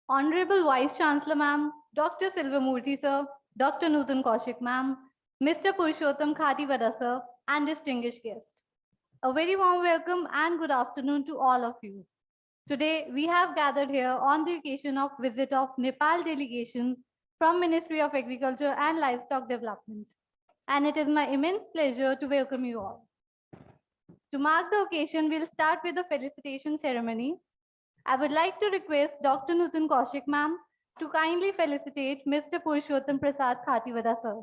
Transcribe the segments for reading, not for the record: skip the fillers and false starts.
Honorable Vice Chancellor Ma'am, Dr. Silvamurthy Sir, Dr. Nutan Kaushik Ma'am, Mr. Purushottam Khatiwada Sir, and distinguished guests. A very warm welcome and good afternoon to all of you. Today, we have gathered here on the occasion of visit of Nepal delegation from Ministry of Agriculture and Livestock Development. And it is my immense pleasure to welcome you all. To mark the occasion, we'll start with the felicitation ceremony. I would like to request Dr. Nutan Kaushik ma'am to kindly felicitate Mr. Purushottam Prasad Khatiwada sir.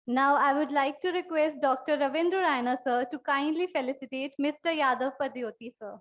Now I would like to request Dr. Ravindra Raina sir to kindly felicitate Mr. Yadav Padyoti sir.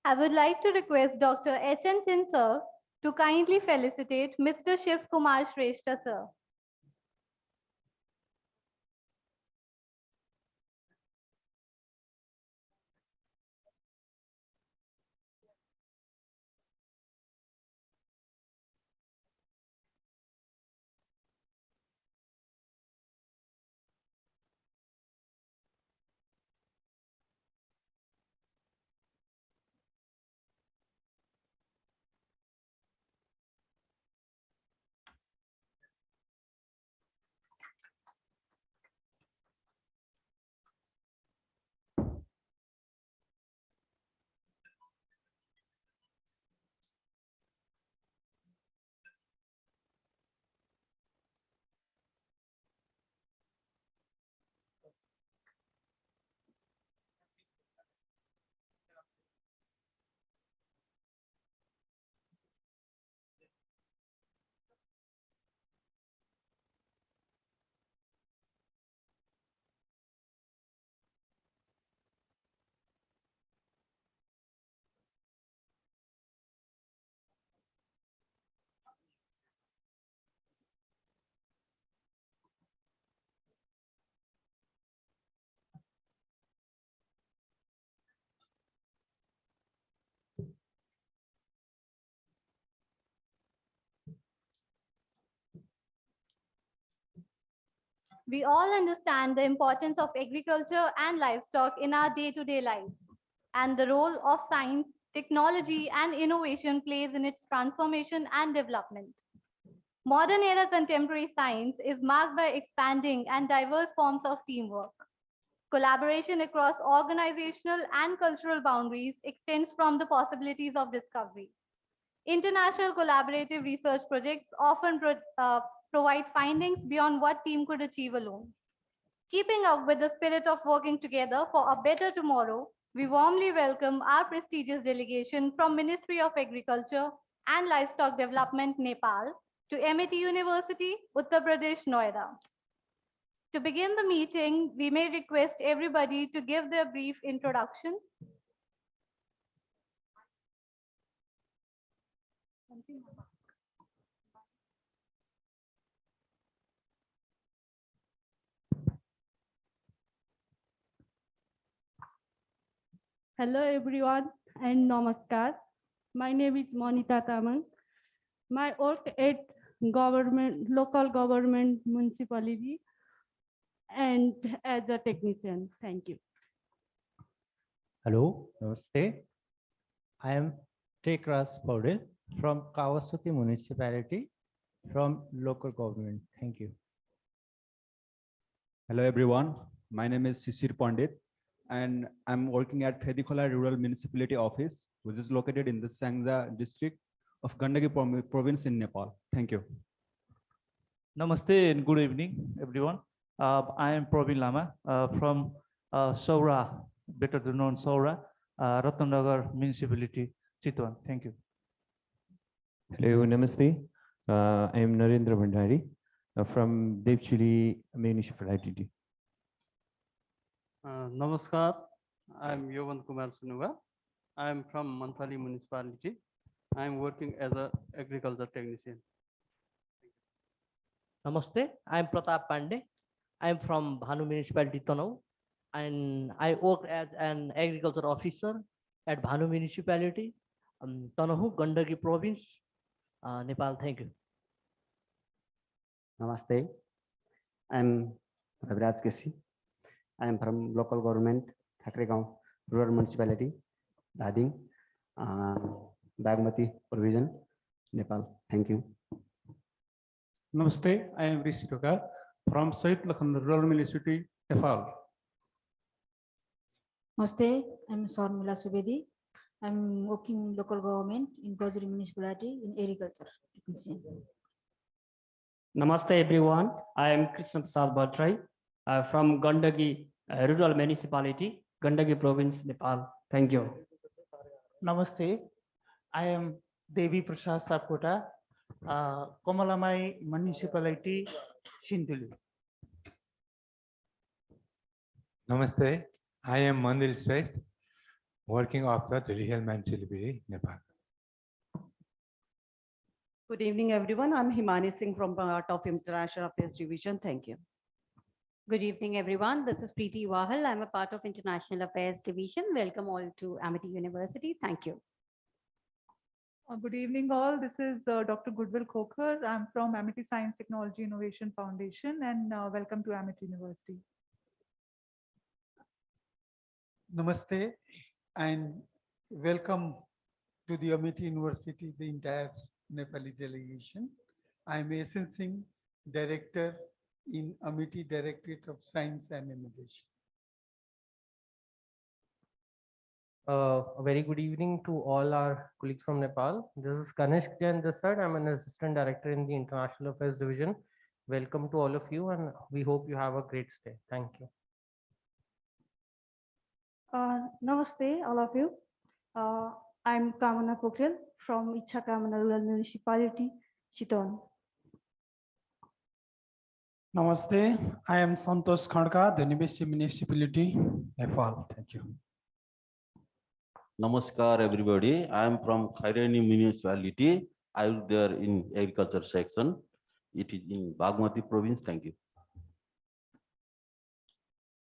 I would like to request Dr. H.N. Sin sir to kindly felicitate Mr. Shiv Kumar Shrestha sir. We all understand the importance of agriculture and livestock in our day-to-day lives, and the role of science, technology, and innovation plays in its transformation and development. Modern era contemporary science is marked by expanding and diverse forms of teamwork. Collaboration across organizational and cultural boundaries extends from the possibilities of discovery. International collaborative research projects often provide findings beyond what team could achieve alone. Keeping up with the spirit of working together for a better tomorrow, we warmly welcome our prestigious delegation from Ministry of Agriculture and Livestock Development, Nepal, to MIT University, Uttar Pradesh, Noida. To begin the meeting, we may request everybody to give their brief introductions. Hello everyone and namaskar. My name is Monita Tamang. My work at local government municipality and as a technician. Thank you. Hello, Namaste. I am Tekras Paudel from Kawasaki municipality from local government. Thank you. Hello everyone, my name is Sisir Pandit and I'm working at Fedikola Rural Municipality Office, which is located in the Sangza district of Gandaki province in Nepal. Thank you. Namaste and good evening, everyone. I am Praveen Lama from Saura, better known Saura, Ratnanagar Municipality, Chitwan. Thank you. Hello, Namaste. I am Narendra Bhandari from Devchuli Municipality. Namaskar, I am Yovan Kumar Sunuga. I am from Manthali Municipality. I am working as an agriculture technician. Namaste, I am Pratap Pandey. I am from Bhanu Municipality, Tanau, and I work as an agriculture officer at Bhanu Municipality, Tanahu, Gandaki Province, Nepal. Thank you. Namaste, I am Raviraj Kesi. I am from local government, Thakregaon Rural Municipality, Dading, Bagmati Provision, Nepal. Thank you. Namaste, I am Rishi Toka from Sait Lakhan Rural Municipality, Nepal. Namaste, I'm Sarmila Subedi. I'm working in local government in Gojri Municipality in agriculture. Namaste everyone, I am Krishna Prasad Bhatrai from Gandaki Rural Municipality, Gandaki Province, Nepal. Thank you. Namaste, I am Devi Prasad Sapkota, Komalamai Municipality, Shintuli. Namaste, I am Mandil Shrestha, working of the Delhi Hill Municipality, Nepal. Good evening, everyone. I'm Himani Singh from part of International Affairs Division. Thank you. Good evening, everyone. This is Preeti Wahal. I'm a part of International Affairs Division. Welcome all to Amity University. Thank you. Good evening, all. This is Dr. Goodwill Khokar. I'm from Amity Science Technology Innovation Foundation, and welcome to Amity University. Namaste and welcome to the Amity University, the entire Nepali delegation. I am Asen Singh, Director in Amity Directorate of Science and Innovation. A very good evening to all our colleagues from Nepal. This is Kanishk Jain this side. I'm an Assistant Director in the International Affairs Division. Welcome to all of you, and we hope you have a great stay. Thank you. Namaste, all of you. I'm Kamana Pokhel from Icha Kamana Rural Municipality, Chitwan. Namaste, I am Santosh Khandka, the Nibeshi Municipality, Nepal. Thank you. Namaskar, everybody. I am from Khairani Municipality. I was there in agriculture section. It is in Bagmati province. Thank you.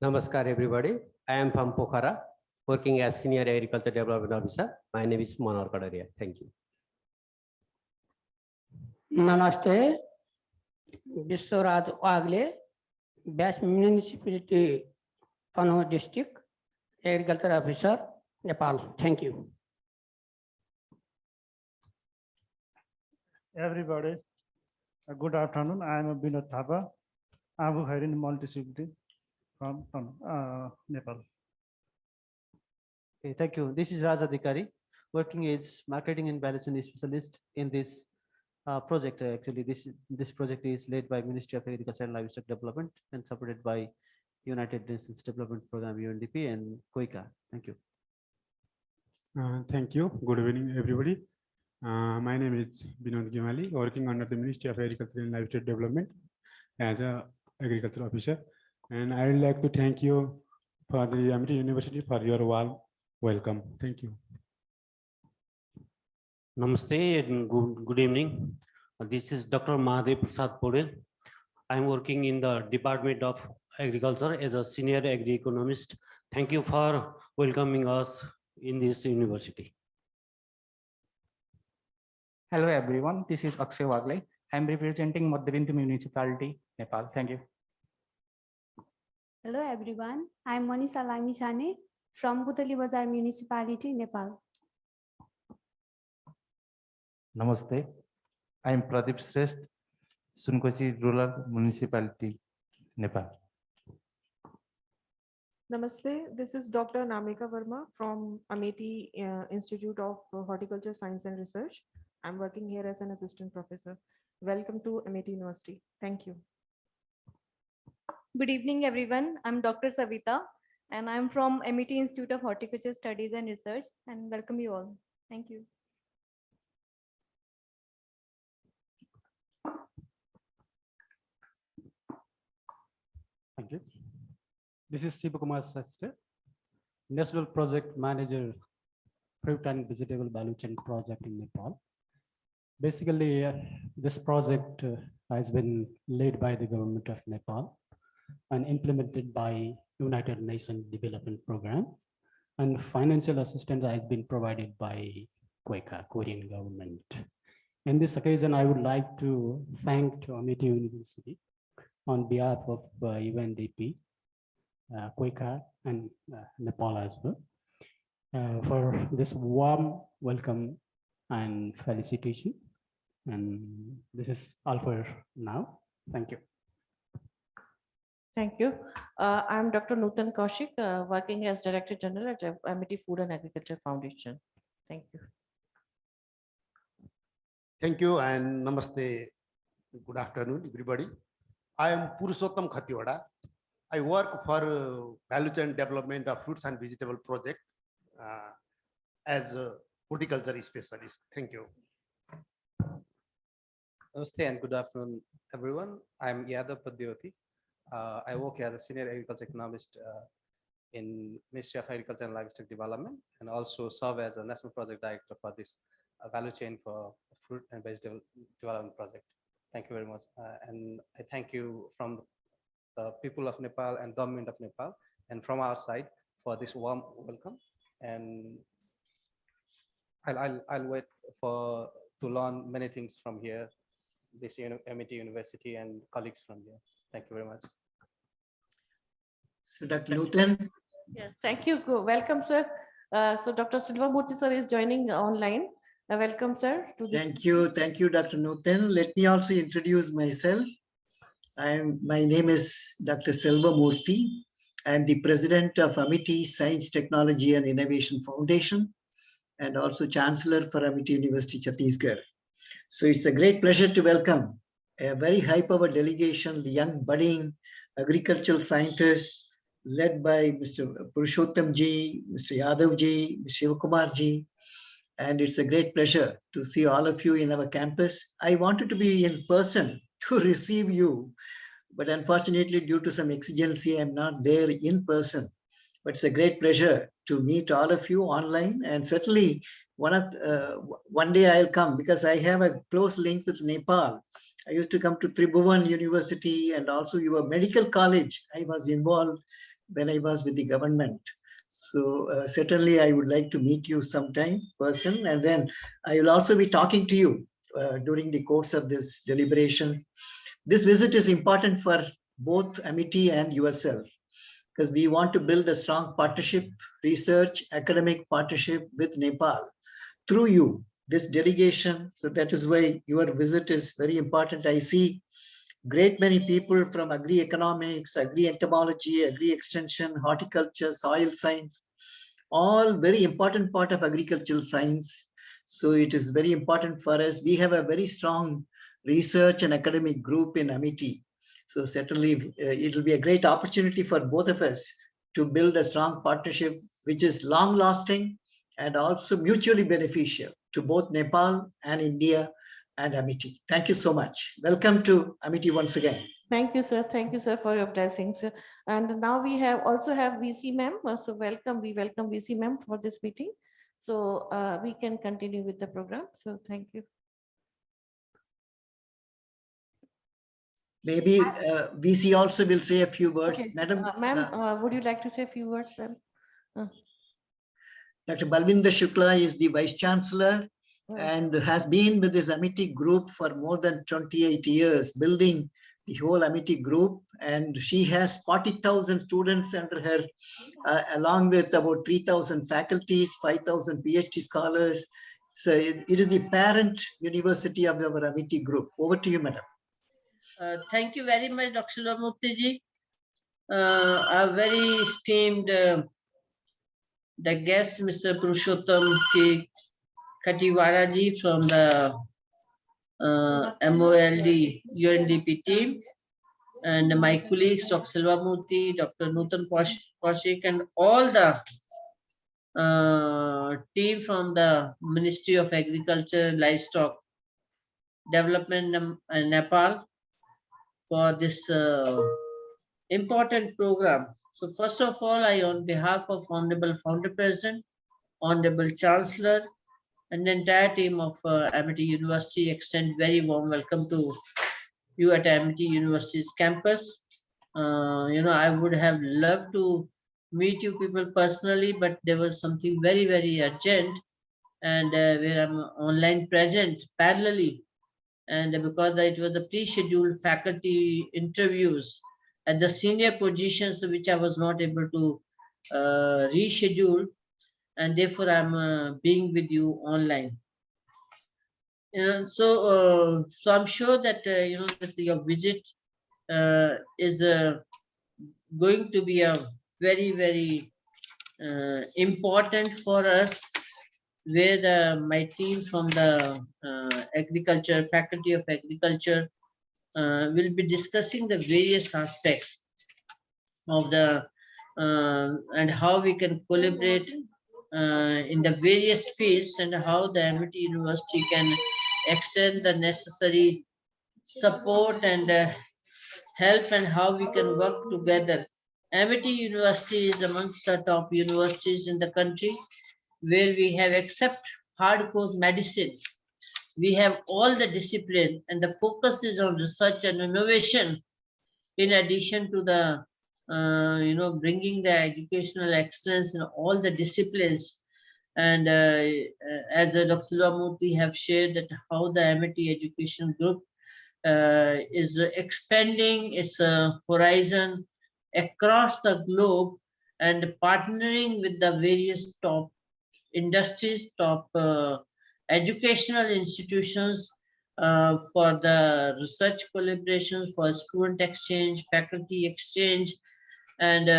Namaskar, everybody. I am from Pokhara, working as Senior Agriculture Development Officer. My name is Manar Kadaria. Thank you. Namaste, Biswaraj Wagle, Bash Municipality, Tano District, Agriculture Officer, Nepal. Thank you. Everybody, good afternoon. I am Binod Thapa, Abu Khairin Multi-Security from Nepal. Okay, thank you. This is Raja Dikari, working as Marketing and Value Chain Specialist in this project. Actually, this project is led by Ministry of Agriculture and Livestock Development and supported by United Nations Development Program UNDP and COICA. Thank you. Thank you. Good evening, everybody. My name is Binod Gimali, working under the Ministry of Agriculture and Livestock Development as a agriculture officer. And I would like to thank you for the Amity University for your warm welcome. Thank you. Namaste and good evening. This is Dr. Mahadev Prasad Podel. I am working in the Department of Agriculture as a senior agri-economist. Thank you for welcoming us in this university. Hello everyone, this is Akshay Wagle. I am representing Madhya Municipality, Nepal. Thank you. Hello everyone, I am Monisha Lamichane from Putali Bazar Municipality, Nepal. Namaste, I am Pradeep Shrestha, Sunkosi Rural Municipality, Nepal. Namaste, this is Dr. Namika Verma from Amity Institute of Horticulture Science and Research. I'm working here as an assistant professor. Welcome to Amity University. Thank you. Good evening, everyone. I'm Dr. Savita, and I'm from Amity Institute of Horticulture Studies and Research, and welcome you all. Thank you. Thank you. This is Sibakumar Sastre, National Project Manager, Fruit and Vegetable Value Chain Project in Nepal. Basically, this project has been led by the government of Nepal and implemented by United Nations Development Program, and financial assistance has been provided by Queka, Korean government. In this occasion, I would like to thank Amity University on behalf of UNDP, Queka, and Nepal as well, for this warm welcome and felicitation. And this is all for now. Thank you. Thank you. I'm Dr. Nutan Kaushik, working as Director General at Amity Food and Agriculture Foundation. Thank you. Thank you and namaste. Good afternoon, everybody. I am Purushottam Khatiwada. I work for value chain development of fruits and vegetable project as a horticulture specialist. Thank you. Namaste and good afternoon, everyone. I'm Yadav Padyoti. I work as a senior agriculture economist in Ministry of Agriculture and Livestock Development, and also serve as a national project director for this value chain for fruit and vegetable development project. Thank you very much. And I thank you from the people of Nepal and government of Nepal and from our side for this warm welcome. And I'll wait to learn many things from here, this Amity University and colleagues from here. Thank you very much. So Dr. Nutan. Yes, thank you. Welcome, sir. So Dr. Silva Murthy, sir, is joining online. Welcome, sir. To this. Thank you, Dr. Nutan. Let me also introduce myself. My name is Dr. Selva Murthy. I am the president of Amity Science, Technology and Innovation Foundation, and also Chancellor for Amity University, Chhattisgarh. So it's a great pleasure to welcome a very high-powered delegation, the young budding agricultural scientists led by Mr. Purushottam ji, Mr. Yadav ji, Mr. Shivakumar ji. And it's a great pleasure to see all of you in our campus. I wanted to be in person to receive you, but unfortunately, due to some exigency, I'm not there in person. But it's a great pleasure to meet all of you online, and certainly one day I'll come because I have a close link with Nepal. I used to come to Tribhuvan University and also your medical college. I was involved when I was with the government. So certainly I would like to meet you sometime person, and then I will also be talking to you during the course of this deliberations. This visit is important for both Amity and yourself, because we want to build a strong partnership, research, academic partnership with Nepal through you, this delegation. So that is why your visit is very important. I see great many people from agri-economics, agri-entomology, agri-extension, horticulture, soil science, all very important part of agricultural science. So it is very important for us. We have a very strong research and academic group in Amity. So certainly it will be a great opportunity for both of us to build a strong partnership, which is long lasting and also mutually beneficial. to both Nepal and India and Amity. Thank you so much. Welcome to Amity once again. Thank you, sir. Thank you, sir, for your blessings. And now we also have VC ma'am. So welcome. We welcome VC ma'am for this meeting. So we can continue with the program. So thank you. Maybe VC also will say a few words. Okay. Madam, Ma'am, would you like to say a few words, ma'am? Dr. Balvinder Shukla is the Vice Chancellor and has been with this Amity group for more than 28 years, building the whole Amity group. And she has 40,000 students under her, along with about 3,000 faculties, 5,000 PhD scholars. So it is the parent university of our Amity group. Over to you, madam. Thank you very much, Dr. Murthy ji. A very esteemed the guest, Mr. Purushottam Katiwara ji from the MoALD UNDP team, and my colleagues, Dr. Selva Murthy, Dr. Nutan Kaushik, and all the team from the Ministry of Agriculture and Livestock Development in Nepal for this important program. So first of all, I, on behalf of Honorable Founder President, Honorable Chancellor, and the entire team of Amity University, extend very warm welcome to you at Amity University's campus. I would have loved to meet you people personally, but there was something very, very urgent, and where I'm online present parallelly. And because it was the pre-scheduled faculty interviews at the senior positions, which I was not able to reschedule, and therefore I'm being with you online. So I'm sure that that your visit is going to be a very, very important for us, where my team from the agriculture, faculty of agriculture, will be discussing the various aspects of the and how we can collaborate in the various fields, and how the Amity University can extend the necessary support and help, and how we can work together. Amity University is amongst the top universities in the country, where we have, except hardcore medicine, we have all the discipline, and the focus is on research and innovation, in addition to the bringing the educational excellence in all the disciplines. And as Dr. Murthy have shared, that how the Amity Education Group is expanding its horizon across the globe, and partnering with the various top industries, top educational institutions for the research collaborations, for student exchange, faculty exchange, and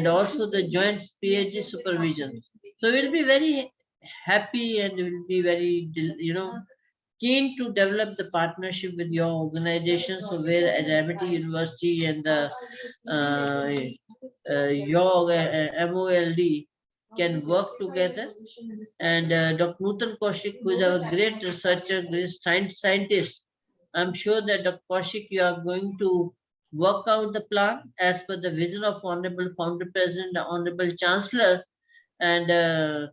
also the joint PhD supervision. So we'll be very happy, and we'll be very keen to develop the partnership with your organization. So where at Amity University and the your MoALD can work together, and Dr. Nutan Kaushik, who is our great researcher, great scientist. I'm sure that Dr. Kaushik, you are going to work out the plan as per the vision of Honorable Founder President, the Honorable Chancellor. And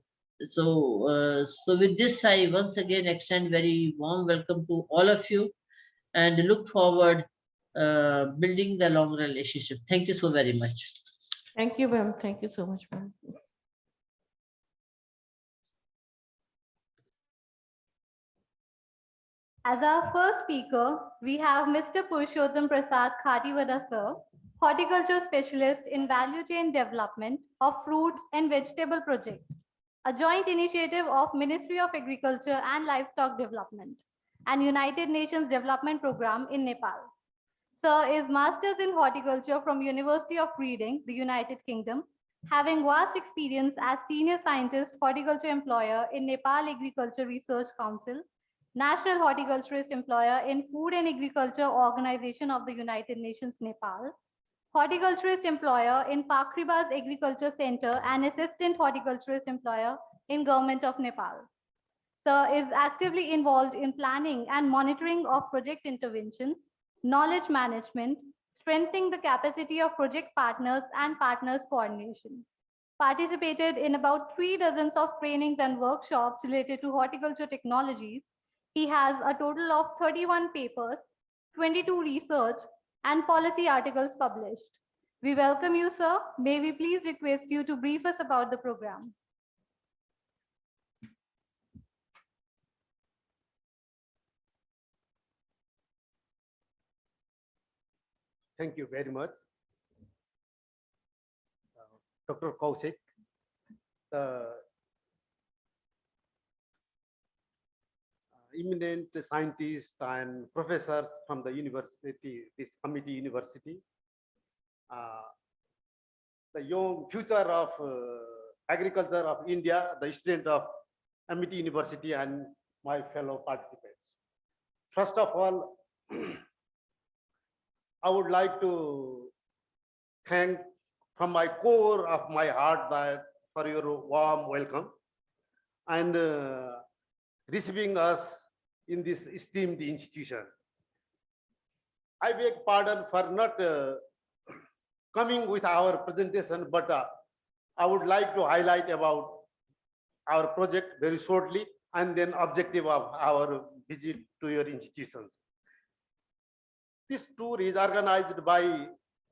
so with this, I once again extend very warm welcome to all of you, and look forward building the long relationship. Thank you so very much. Thank you, ma'am. Thank you so much, ma'am. As our first speaker, we have Mr. Purushottam Prasad Khatiwada sir, horticulture specialist in value chain development of fruit and vegetable project, a joint initiative of Ministry of Agriculture and Livestock Development and United Nations Development Program in Nepal. Sir is Masters in Horticulture from University of Reading, the United Kingdom, having vast experience as Senior Scientist Horticulture Employer in Nepal Agriculture Research Council, National Horticulturist Employer in Food and Agriculture Organization of the United Nations, Nepal, Horticulturist Employer in Pakribaz Agriculture Center, and Assistant Horticulturist Employer in Government of Nepal. Sir is actively involved in planning and monitoring of project interventions, knowledge management, strengthening the capacity of project partners and partners coordination. Participated in about 3 dozens of trainings and workshops related to horticulture technologies. He has a total of 31 papers, 22 research and policy articles published. We welcome you, sir. May we please request you to brief us about the program. Thank you very much. Dr. Kaushik, the eminent scientists and professors from the university, this Amity University, the young future of agriculture of India, the student of Amity University, and my fellow participants. First of all, I would like to thank from my core of my heart that for your warm welcome and receiving us in this esteemed institution. I beg pardon for not coming with our presentation, but I would like to highlight about our project very shortly and then objective of our visit to your institutions. This tour is organized by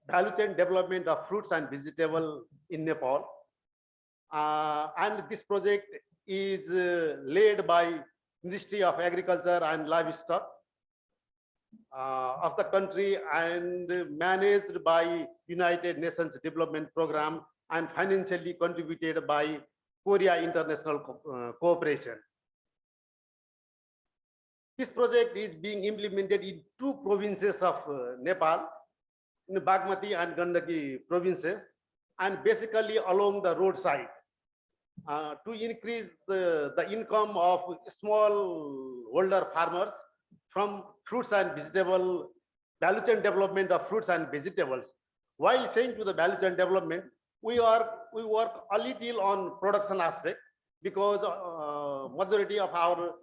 Value Chain Development of Fruits and Vegetables in Nepal. And this project is led by Ministry of Agriculture and Livestock of the country and managed by United Nations Development Program and financially contributed by Korea International Cooperation. This project is being implemented in 2 provinces of Nepal, in Bagmati and Gandaki provinces, and basically along the roadside to increase the income of smallholder farmers from fruits and vegetable value chain development of fruits and vegetables. While saying to the value chain development, we work a little on production aspect because majority of our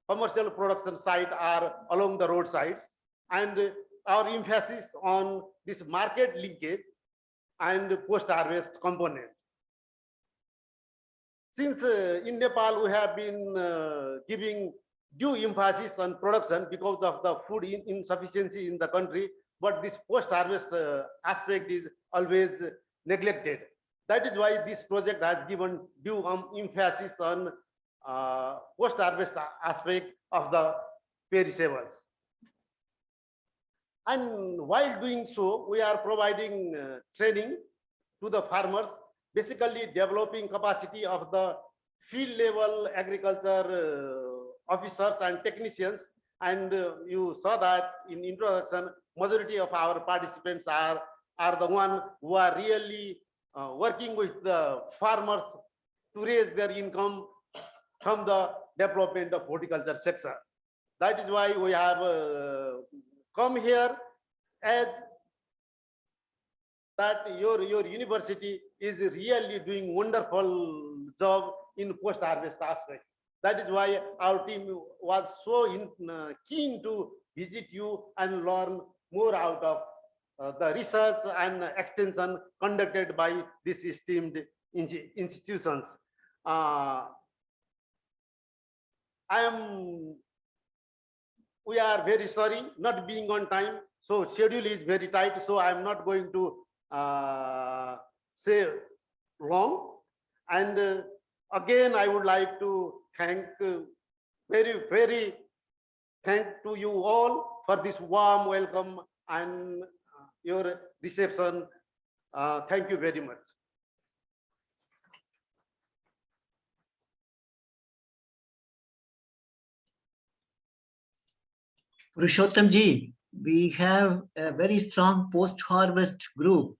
commercial production sites are along the roadsides, and our emphasis on this market linkage and post-harvest component. Since in Nepal we have been giving due emphasis on production because of the food insufficiency in the country, but this post-harvest aspect is always neglected. That is why this project has given due emphasis on post-harvest aspect of the perishables. And while doing so, we are providing training to the farmers, basically developing capacity of the field level agriculture officers and technicians. And you saw that in introduction, majority of our participants are the one who are really working with the farmers to raise their income from the development of horticulture sector. That is why we have come here, as that your university is really doing wonderful job in post-harvest aspect. That is why our team was so keen to visit you and learn more out of the research and extension conducted by these esteemed institutions. We are very sorry not being on time, so schedule is very tight, so I am not going to say long. And again, I would like to thank very thank to you all for this warm welcome and your reception. Thank you very much. Purushottam ji, we have a very strong post-harvest group.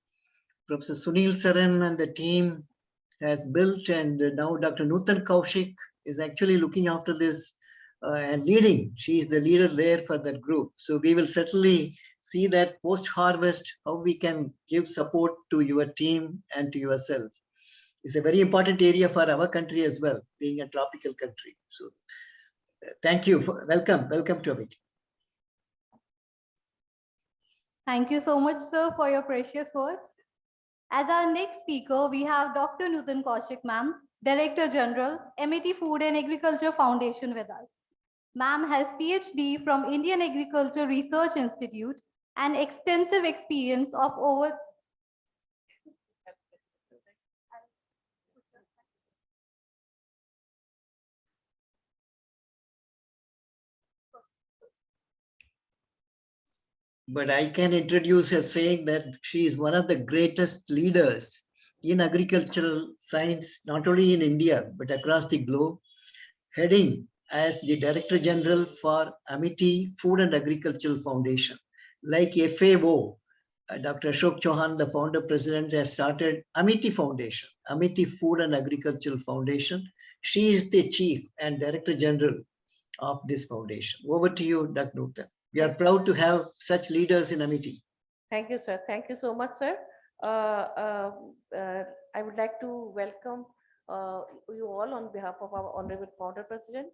Professor Sunil Saran and the team has built, and now Dr. Nutan Kaushik is actually looking after this and leading. She is the leader there for that group. So we will certainly see that post-harvest, how we can give support to your team and to yourself. It's a very important area for our country as well, being a tropical country. So Thank you. Welcome to Amity. Thank you so much, sir, for your precious words. As our next speaker, we have Dr. Nutan Kaushik, ma'am, Director General, MAT Food and Agriculture Foundation with us. Ma'am has PhD from Indian Agriculture Research Institute and extensive experience of over But I can introduce her saying that she is one of the greatest leaders in agricultural science, not only in India, but across the globe, heading as the Director General for Amity Food and Agricultural Foundation. Like FAO, Dr. Ashok Chauhan, the founder president, has started Amity Foundation, Amity Food and Agricultural Foundation. She is the chief and Director General of this foundation. Over to you, Dr. Nutan. We are proud to have such leaders in Amity. Thank you, sir. Thank you so much, sir. I would like to welcome you all on behalf of our Honorable Founder President,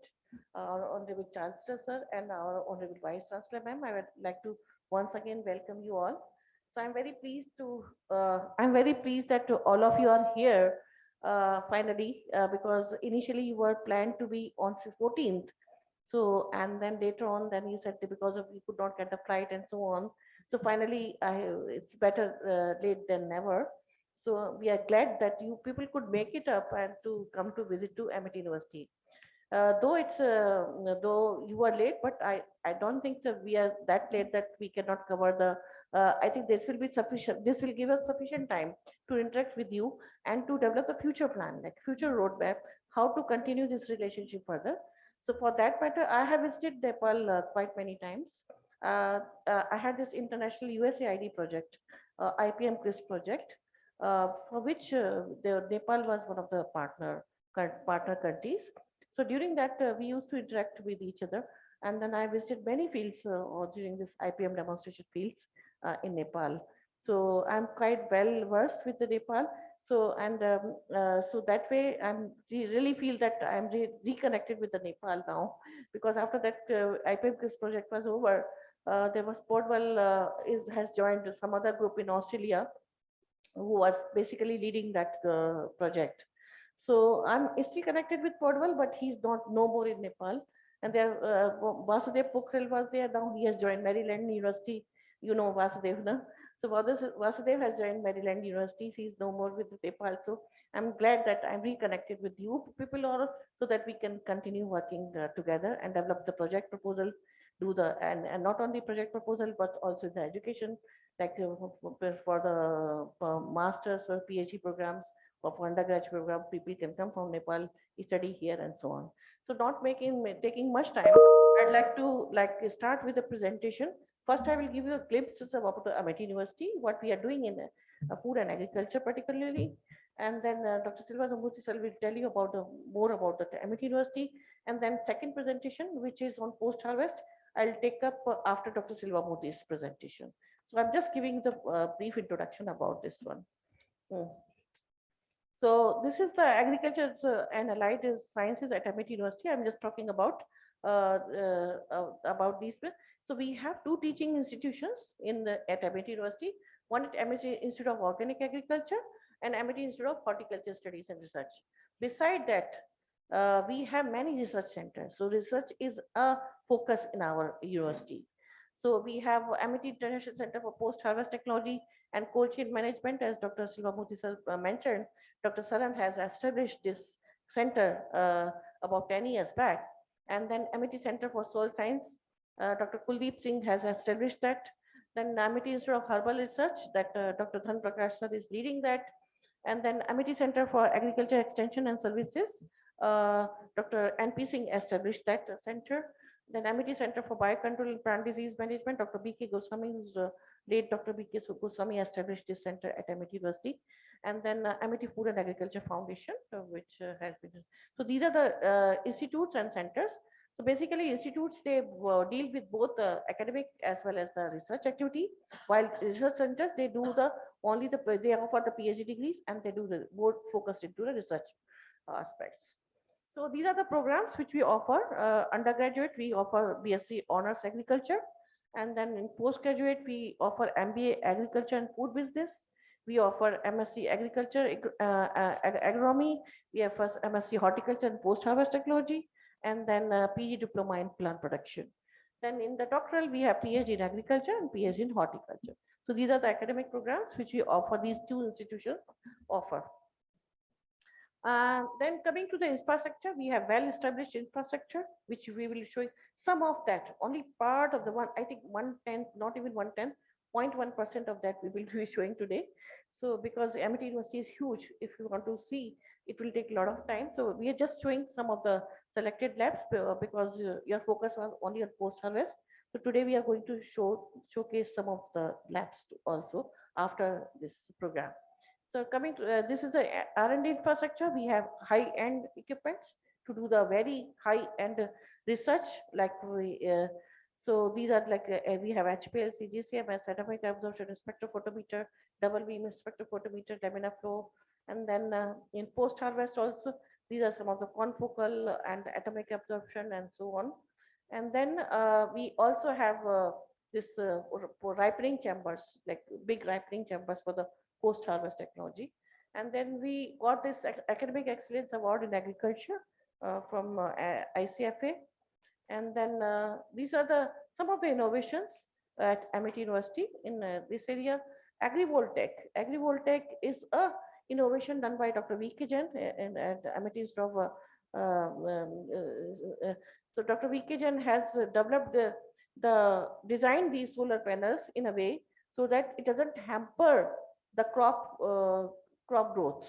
our Honorable Chancellor, sir, and our Honorable Vice Chancellor, ma'am. I would like to once again welcome you all. So I'm very pleased that all of you are here finally, because initially you were planned to be on 14th. So, and then later on, then you said that because of you could not get the flight and so on. So finally, it's better late than never. So we are glad that you people could make it up and to come to visit to Amity University. Though you are late, but I don't think that we are that late that we cannot cover the. I think this will be sufficient. This will give us sufficient time to interact with you and to develop a future plan, like future roadmap, how to continue this relationship further. So for that matter, I have visited Nepal quite many times. I had this international USAID project, IPM CRIS project, for which Nepal was one of the partner countries. So during that, we used to interact with each other. And then I visited many fields during this IPM demonstration fields in Nepal. So I'm quite well versed with the Nepal. So so that way, really feel that I'm reconnected with the Nepal now, because after that IPM CRIS project was over, there was Portwell has joined some other group in Australia, who was basically leading that project. So I'm still connected with Podwal, but he's not no more in Nepal. And there, Vasudev Pokhrel was there. Now he has joined Maryland University. You know Vasudev, no? So Vasudev has joined Maryland University. He's no more with Nepal. So I'm glad that I'm reconnected with you people, all, so that we can continue working together and develop the project proposal, and not only project proposal, but also the education, like for the masters or PhD programs, or for undergraduate program, people can come from Nepal, study here, and so on. So not taking much time, I'd like to start with the presentation. First, I will give you a glimpse about the Amity University, what we are doing in food and agriculture particularly. And then Dr. Silva Zambuti sir will tell you about more about the Amity University. And then second presentation, which is on post-harvest, I'll take up after Dr. Silva Murthy's presentation. So I'm just giving the brief introduction about this one. So this is the agriculture and allied sciences at Amity University. I'm just talking about these. So we have two teaching institutions at Amity University. One at Amity Institute of Organic Agriculture and Amity Institute of Horticulture Studies and Research. Beside that, we have many research centers. So research is a focus in our university. So we have Amity International Center for Post-Harvest Technology and Cold Chain Management, as Dr. Silva Murthy mentioned. Dr. Saran has established this center about 10 years back. And then Amity Center for Soil Science, Dr. Kuldeep Singh has established that. Then Amity Institute of Herbal Research, that Dr. Dhan Prakash sir is leading that. And then Amity Center for Agriculture Extension and Services, Dr. N.P. Singh established that center. Then Amity Center for Biocontrol and Plant Disease Management, Dr. B.K. Goswami, who's late Dr. B.K. Goswami established this center at Amity University. And then Amity Food and Agriculture Foundation, which has been. So these are the institutes and centers. So basically institutes, they deal with both the academic as well as the research activity, while research centers, they do they offer the PhD degrees, and they do the more focused into the research aspects. So these are the programs which we offer. Undergraduate, we offer BSc Honors Agriculture. And then in postgraduate, we offer MBA Agriculture and Food Business. We offer MSc Agriculture, Agronomy. We have first MSc Horticulture and Post-Harvest Technology. And then PG Diploma in Plant Production. Then in the doctoral, we have PhD in Agriculture and PhD in Horticulture. So these are the academic programs which we offer, these two institutions offer. Then coming to the infrastructure, we have well-established infrastructure, which we will show some of that. Only part of the one, I think 1/10, not even 1/10, 0.1% of that we will be showing today. So because Amity University is huge, if you want to see, it will take a lot of time. So we are just showing some of the selected labs because your focus was only on post-harvest. So today we are going to showcase some of the labs also after this program. So coming to this is the R&D infrastructure. We have high-end equipments to do the very high-end research. Like so these are like we have HPLC, GCMS, atomic absorption spectrophotometer, double beam spectrophotometer, laminar flow, and then in post-harvest also these are some of the confocal and atomic absorption and so on. And then we also have this ripening chambers, like big ripening chambers for the post-harvest technology. And then we got this Academic Excellence Award in Agriculture from ICFA. And then these are some of the innovations at Amity University in this area. Agrivoltaic. Agrivoltaic is a innovation done by Dr. V.K. Jain at Amity Institute of so Dr. V.K. Jain has developed designed these solar panels in a way so that it doesn't hamper the crop growth,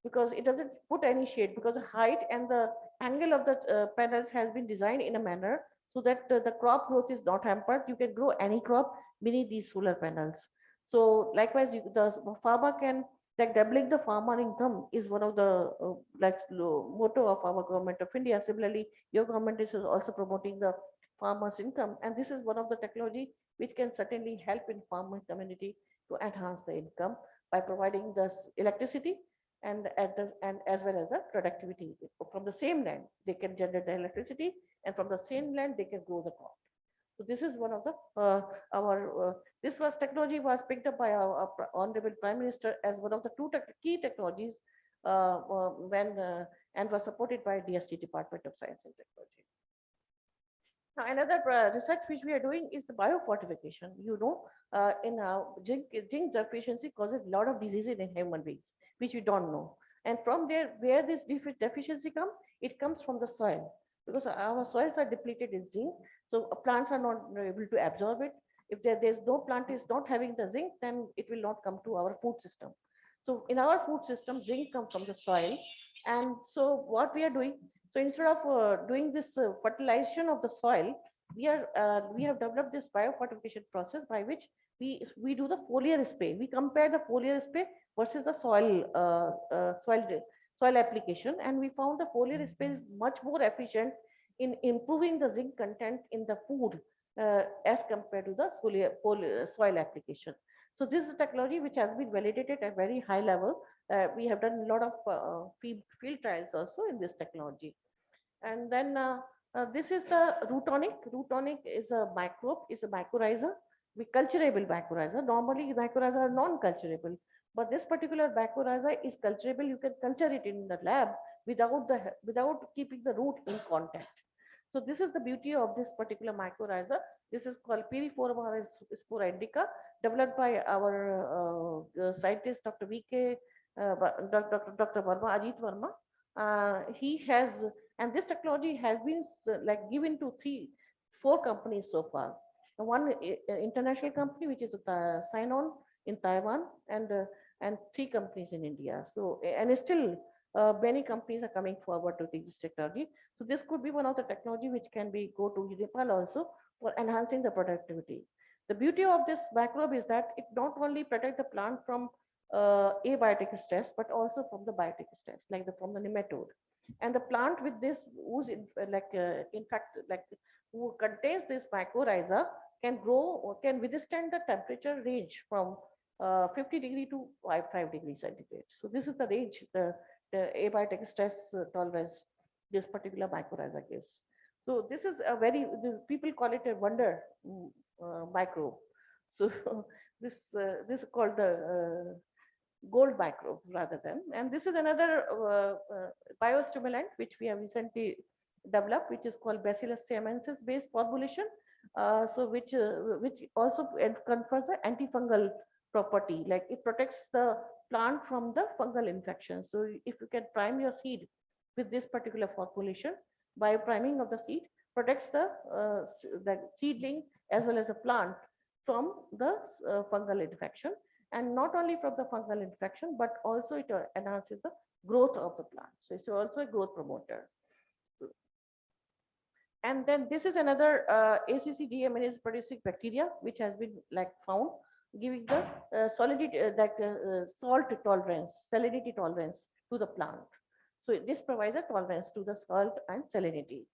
because it doesn't put any shade, because the height and the angle of the panels has been designed in a manner so that the crop growth is not hampered. You can grow any crop beneath these solar panels. So likewise, the farmer can, like doubling the farmer income is one of the motto of our government of India. Similarly, your government is also promoting the farmers income, and this is one of the technology which can certainly help in farmer community to enhance the income by providing the electricity and as well as the productivity. From the same land they can generate the electricity, and from the same land they can grow the crop. So this is one of the this technology was picked up by our Honorable Prime Minister as one of the key technologies and was supported by DST Department of Science and Technology. Now, another research which we are doing is the biofortification. You know, in zinc deficiency causes a lot of diseases in human beings, which we don't know. And from there, where this deficiency comes, it comes from the soil, because our soils are depleted in zinc. So plants are not able to absorb it. If there's no plant is not having the zinc, then it will not come to our food system. So in our food system, zinc comes from the soil. And so what we are doing, so instead of doing this fertilization of the soil, we have developed this biofortification process by which we do the foliar spray. We compare the foliar spray versus the soil application, and we found the foliar spray is much more efficient in improving the zinc content in the food as compared to the soil application. So this is a technology which has been validated at very high level. We have done a lot of field trials also in this technology. And then this is the Rootonic. Rootonic is a microbe, is a mycorrhiza, culturable mycorrhiza. Normally mycorrhiza are non-culturable, but this particular mycorrhiza is culturable. You can culture it in the lab without keeping the root in contact. So this is the beauty of this particular mycorrhiza. This is called Piriforma spora indica, developed by our scientist, Dr. V.K. Dr. Verma, Ajit Verma. He has, and this technology has been given to 4 companies so far. One international company, which is Sinon in Taiwan, and 3 companies in India. So, and still many companies are coming forward to take this technology. So this could be one of the technology which can be go to Nepal also for enhancing the productivity. The beauty of this microbe is that it not only protects the plant from abiotic stress, but also from the biotic stress, like from the nematode. And the plant with this who's who contains this mycorrhiza can grow or can withstand the temperature range from 50 degree to 5 degrees centigrade. So this is the range, the abiotic stress tolerance this particular mycorrhiza gives. So this is a very, people call it a wonder microbe. So this is called the gold microbe rather than, and this is another biostimulant which we have recently developed, which is called Bacillus siamensis based formulation. So which also confers the antifungal property, like it protects the plant from the fungal infection. So if you can prime your seed with this particular formulation, by priming of the seed protects the seedling as well as the plant from the fungal infection, and not only from the fungal infection, but also it enhances the growth of the plant. So it's also a growth promoter. And then this is another ACC deaminase producing bacteria, which has been like found giving the solidity, salt tolerance, salinity tolerance to the plant. So this provides a tolerance to the salt and salinity.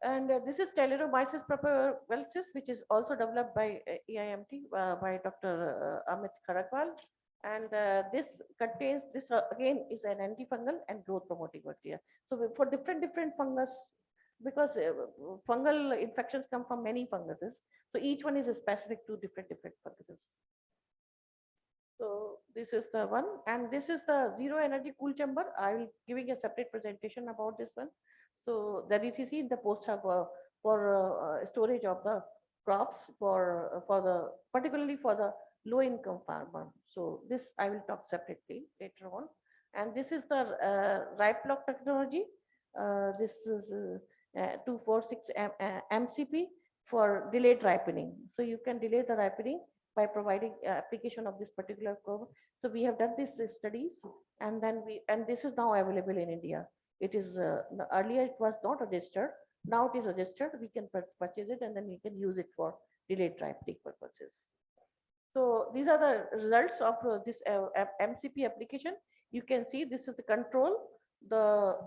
And this is Stellaromyces propervelcis, which is also developed by EIMT by Dr. Amit Karakwal. And this contains, this again is an antifungal and growth promoting bacteria. So for different fungus, because fungal infections come from many funguses, so each one is specific to different funguses. So this is the one, and this is the zero energy cool chamber. I will giving a separate presentation about this one. So the DCC in the post have for storage of the crops for the particularly for the low income farmer. So this I will talk separately later on. And this is the ripe block technology. This is 246 MCP for delayed ripening. So you can delay the ripening by providing application of this particular curve. So we have done these studies, and then this is now available in India. It is earlier it was not registered. Now it is registered. We can purchase it, and then we can use it for delayed ripening purposes. So these are the results of this MCP application. You can see this is the control. The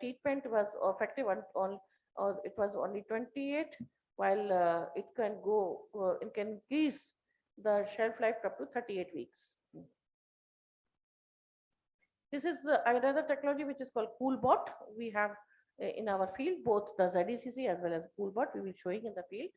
treatment was effective on it was only 28, while it can go it can increase the shelf life up to 38 weeks. This is another technology which is called CoolBot. We have in our field both the ZDCC as well as CoolBot. We will showing in the field.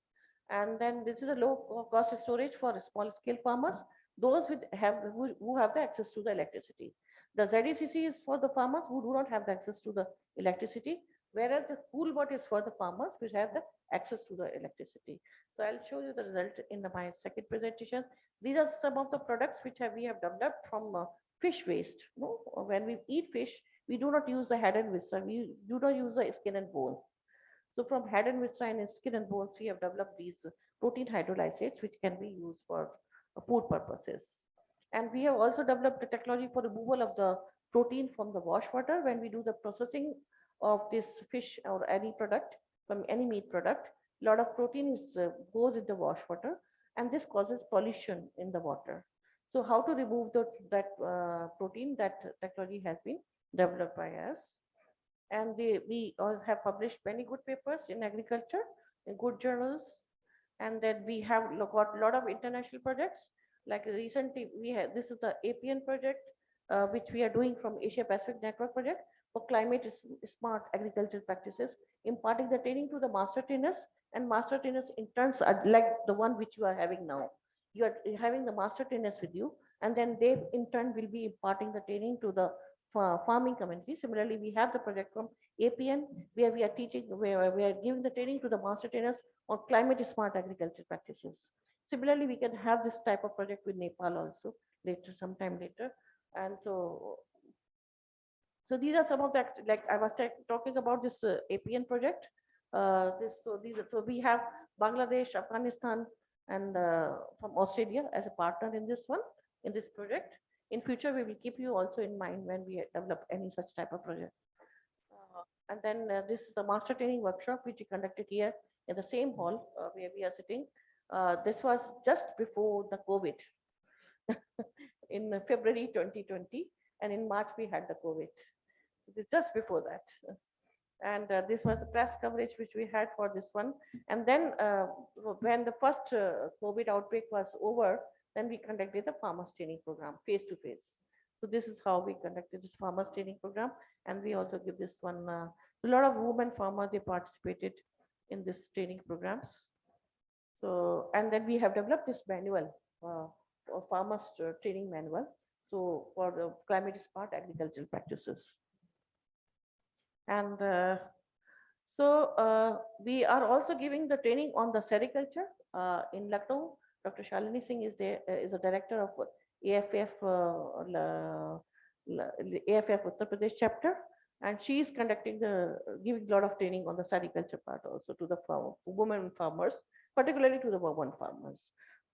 And then this is a low cost storage for small scale farmers, those who have the access to the electricity. The ZDCC is for the farmers who do not have the access to the electricity, whereas the CoolBot is for the farmers which have the access to the electricity. So I'll show you the result in my second presentation. These are some of the products which we have developed from fish waste. No? When we eat fish, we do not use the head and viscera. We do not use the skin and bones. So from head and viscera and skin and bones, we have developed these protein hydrolysates, which can be used for food purposes. And we have also developed the technology for removal of the protein from the wash water. When we do the processing of this fish or any product, from any meat product, a lot of protein goes in the wash water, and this causes pollution in the water. So how to remove that protein, that technology has been developed by us. And we all have published many good papers in agriculture, in good journals. And then we have got a lot of international projects. Like recently, this is the APN project, which we are doing from Asia Pacific Network Project for climate smart agricultural practices, imparting the training to the master trainers, and master trainers in turns are like the one which you are having now. You are having the master trainers with you, and then they in turn will be imparting the training to the farming community. Similarly, we have the project from APN where we are teaching, where we are giving the training to the master trainers on climate smart agriculture practices. Similarly, we can have this type of project with Nepal also later, sometime later. And so these are some of the, like I was talking about this APN project. So we have Bangladesh, Afghanistan, and from Australia as a partner in this one, in this project. In future, we will keep you also in mind when we develop any such type of project. And then this is a master training workshop which we conducted here in the same hall where we are sitting. This was just before the COVID in February 2020, and in March we had the COVID. It's just before that. And this was the press coverage which we had for this one. And then when the first COVID outbreak was over, then we conducted the farmers training program face to face. So this is how we conducted this farmers training program. And we also give this one, a lot of women farmers, they participated in this training programs. So, and then we have developed this manual, farmers training manual. So for the climate smart agricultural practices. And we are also giving the training on the sericulture in Lucknow. Dr. Shalini Singh is there, is a director of AFF, AFF Uttar Pradesh chapter, and she is conducting giving a lot of training on the sericulture part also to the women farmers, particularly to the women farmers.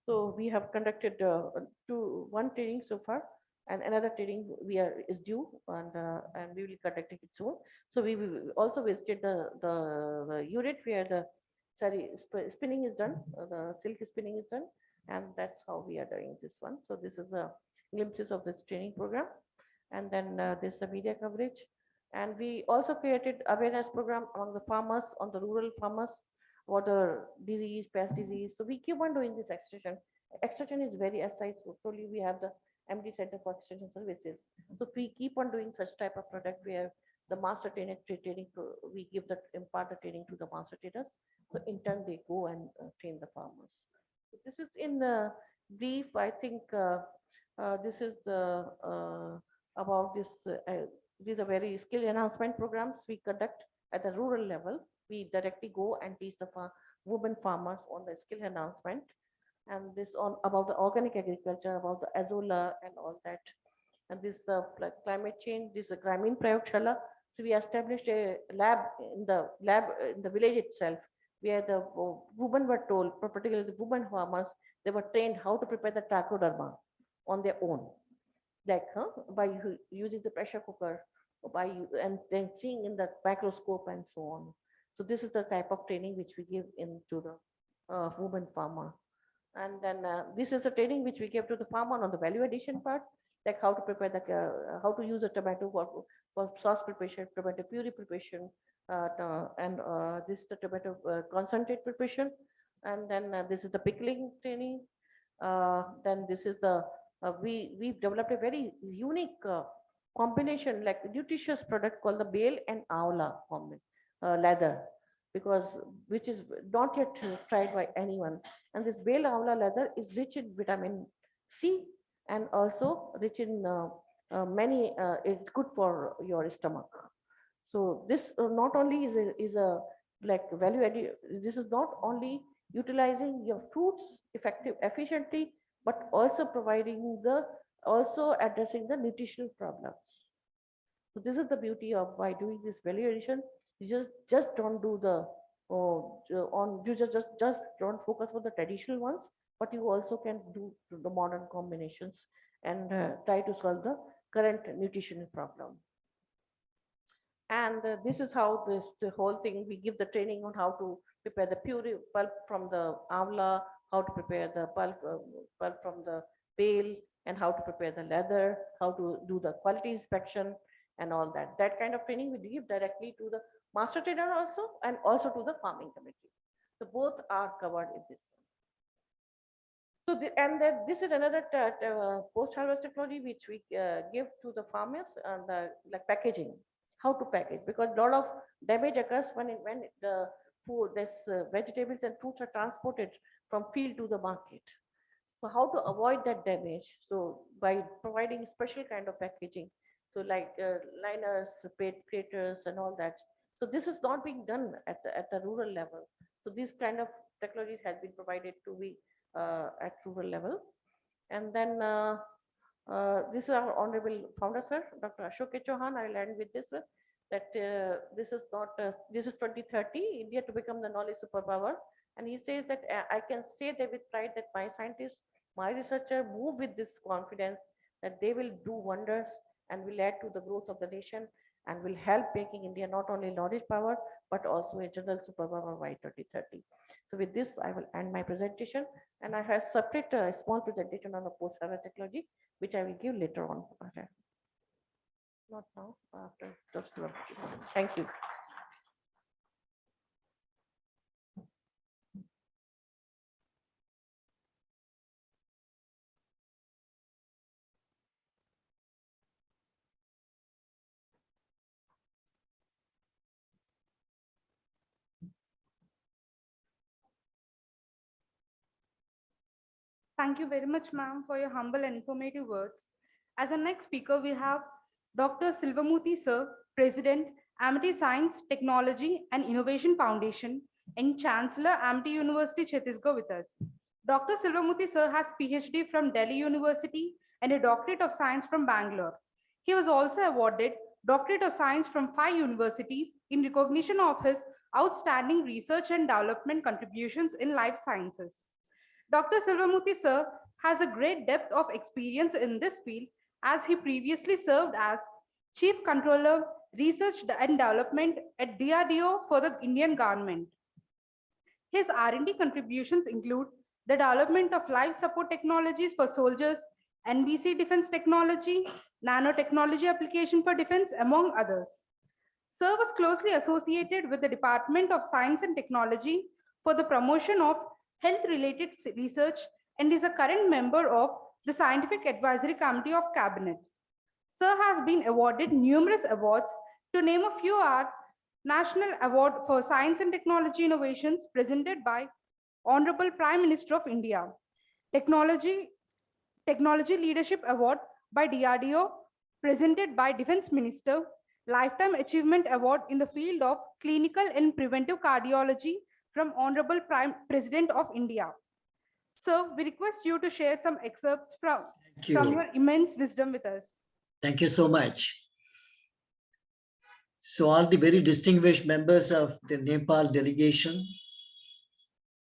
So we have conducted one training so far, and another training is due, and we will be conducting it soon. So we will also visited the unit where the spinning is done, the silk spinning is done, and that's how we are doing this one. So this is a glimpses of this training program, and then this is a media coverage, and we also created awareness program among the farmers, on the rural farmers, about the disease, pest disease. So we keep on doing this extension. Extension is very, as I told you, we have the MD Center for Extension Services. So we keep on doing such type of product where the master training, we give impart the training to the master traders. So in turn, they go and train the farmers. So this is in brief. I think this is the about this. These are very skill enhancement programs we conduct at the rural level. We directly go and teach the women farmers on the skill enhancement, and this on about the organic agriculture, about the azola and all that. And this climate change, this Gramin Prayogshala. So we established a lab in the village itself, where the women were told, particularly the women farmers, they were trained how to prepare the trichoderma on their own, like by using the pressure cooker, and then seeing in the microscope and so on. So this is the type of training which we give into the women farmer. And then this is the training which we give to the farmer on the value addition part, like how to prepare how to use a tomato for sauce preparation, tomato puree preparation, and this is the tomato concentrate preparation. And then this is the pickling training. Then this is the we've developed a very unique combination, like nutritious product called the bale and avla leather, because which is not yet tried by anyone. And this bale avla leather is rich in vitamin C, and also rich in many. It's good for your stomach. So this not only is a like value added. This is not only utilizing your fruits efficiently, but also also addressing the nutritional problems. So this is the beauty of by doing this value addition. You just don't do the you just don't focus on the traditional ones, but you also can do the modern combinations and try to solve the current nutritional problem. And this is how the whole thing, we give the training on how to prepare the puree pulp from the avla, how to prepare the pulp from the bale, and how to prepare the leather, how to do the quality inspection and all that. That kind of training we give directly to the master trader also, and also to the farming committee. So both are covered in this. So this is another post-harvest technology which we give to the farmers, and like packaging, how to package, because a lot of damage occurs when the food, vegetables and fruits are transported from field to the market. So how to avoid that damage? So by providing special kind of packaging, so like liners, craters and all that. So this is not being done at the rural level. So these kind of technologies has been provided to be at rural level. And then this is our honorable founder, sir, Dr. Ashok Chauhan. I will end with this, that this is not, this is 2030, India to become the knowledge superpower. And he says that I can say that with pride that my scientists, my researcher move with this confidence that they will do wonders and will add to the growth of the nation and will help making India not only knowledge power, but also a general superpower by 2030. So with this, I will end my presentation, and I have separate a small presentation on the post-harvest technology, which I will give later on. Not now, after those two. Thank you. Thank you very much, ma'am, for your humble and informative words. As our next speaker, we have Dr. Silvamuthi Sir, President, Amity Science, Technology and Innovation Foundation and Chancellor, Amity University, Chhattisgarh with us. Dr. Silvamuthi Sir has PhD from Delhi University and a Doctorate of Science from Bangalore. He was also awarded Doctorate of Science from 5 universities in recognition of his outstanding research and development contributions in life sciences. Dr. Silvamuthi Sir has a great depth of experience in this field as he previously served as Chief Controller, Research and Development at DRDO for the Indian government. His R&D contributions include the development of life support technologies for soldiers, NBC defense technology, nanotechnology application for defense, among others. Sir was closely associated with the Department of Science and Technology for the promotion of health-related research and is a current member of the Scientific Advisory Committee of Cabinet. Sir has been awarded numerous awards. To name a few are National Award for Science and Technology Innovations presented by Honorable Prime Minister of India, Technology Leadership Award by DRDO presented by Defense Minister, Lifetime Achievement Award in the field of clinical and preventive cardiology from Honorable President of India. So we request you to share some excerpts from your immense wisdom with us. Thank you so much. So all the very distinguished members of the Nepal delegation,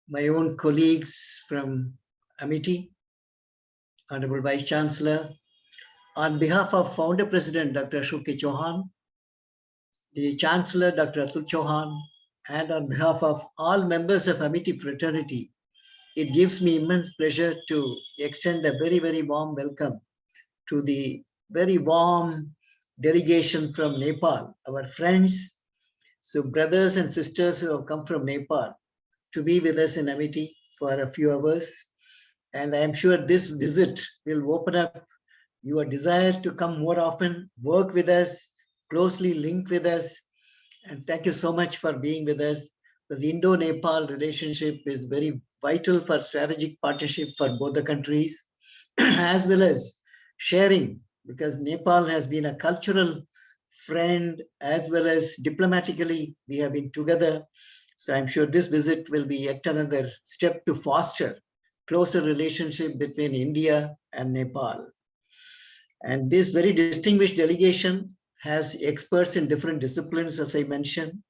my own colleagues from Amity, Honorable Vice Chancellor, on behalf of Founder President Dr. Ashok Chauhan, the Chancellor Dr. Atul Chauhan, and on behalf of all members of Amity fraternity, it gives me immense pleasure to extend a very, very warm welcome to the very warm delegation from Nepal, our friends, so brothers and sisters who have come from Nepal to be with us in Amity for a few hours. And I am sure this visit will open up your desire to come more often, work with us, closely link with us. And thank you so much for being with us. The Indo-Nepal relationship is very vital for strategic partnership for both the countries, as well as sharing, because Nepal has been a cultural friend, as well as diplomatically, we have been together. So I'm sure this visit will be yet another step to foster closer relationship between India and Nepal. And this very distinguished delegation has experts in different disciplines, as I mentioned.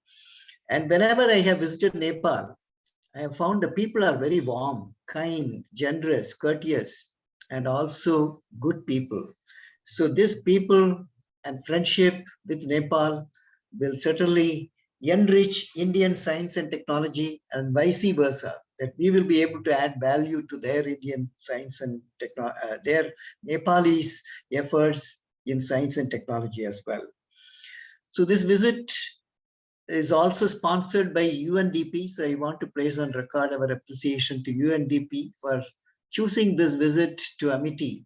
And whenever I have visited Nepal, I have found the people are very warm, kind, generous, courteous, and also good people. So this people and friendship with Nepal will certainly enrich Indian science and technology, and vice versa, that we will be able to add value to their Indian science and their Nepalese efforts in science and technology as well. So this visit is also sponsored by UNDP. So I want to place on record our appreciation to UNDP for choosing this visit to Amity,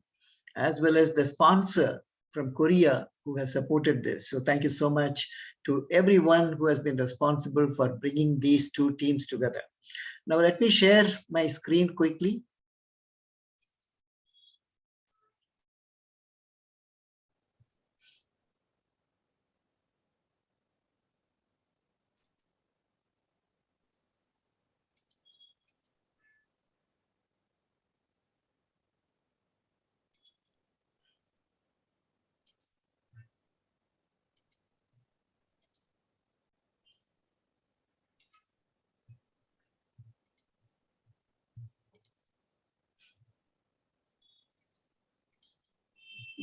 as well as the sponsor from Korea who has supported this. So thank you so much to everyone who has been responsible for bringing these two teams together. Now let me share my screen quickly.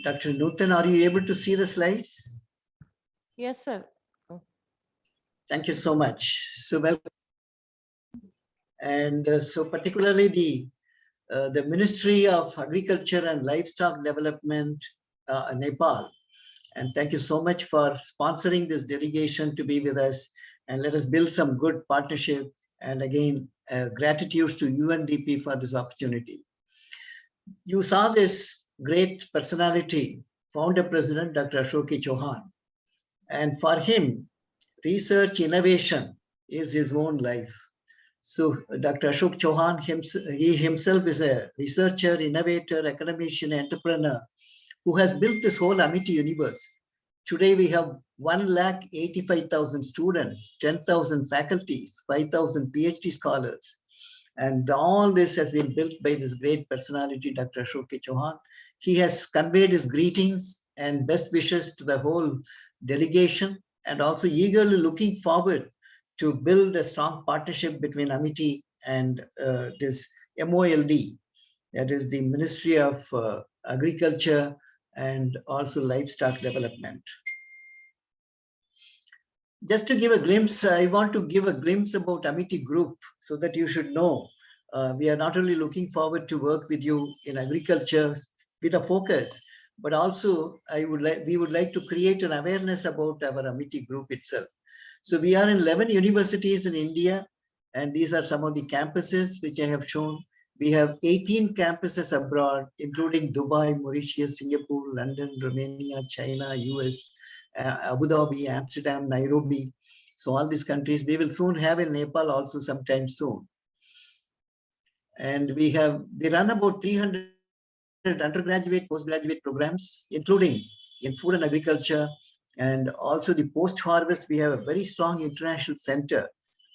Dr. Nutan, are you able to see the slides? Yes, sir. Thank you so much. So welcome. And so particularly the Ministry of Agriculture and Livestock Development, Nepal. And thank you so much for sponsoring this delegation to be with us, and let us build some good partnership. And again, gratitude to UNDP for this opportunity. You saw this great personality, Founder President Dr. Ashok Chauhan. And for him, research innovation is his own life. So Dr. Ashok Chauhan, he himself is a researcher, innovator, academician, entrepreneur who has built this whole Amity universe. Today we have 1,85,000 students, 10,000 faculties, 5,000 PhD scholars. And all this has been built by this great personality, Dr. Ashok Chauhan. He has conveyed his greetings and best wishes to the whole delegation, and also eagerly looking forward to build a strong partnership between Amity and this MoALD, that is the Ministry of Agriculture and also Livestock Development. Just to give a glimpse, I want to give a glimpse about Amity Group so that you should know. We are not only looking forward to work with you in agriculture with a focus, but also we would like to create an awareness about our Amity Group itself. So we are in 11 universities in India, and these are some of the campuses which I have shown. We have 18 campuses abroad, including Dubai, Mauritius, Singapore, London, Romania, China, US, Abu Dhabi, Amsterdam, Nairobi. So all these countries, we will soon have in Nepal also sometime soon. And we run about 300 undergraduate, postgraduate programs, including in food and agriculture. And also the post-harvest, we have a very strong international center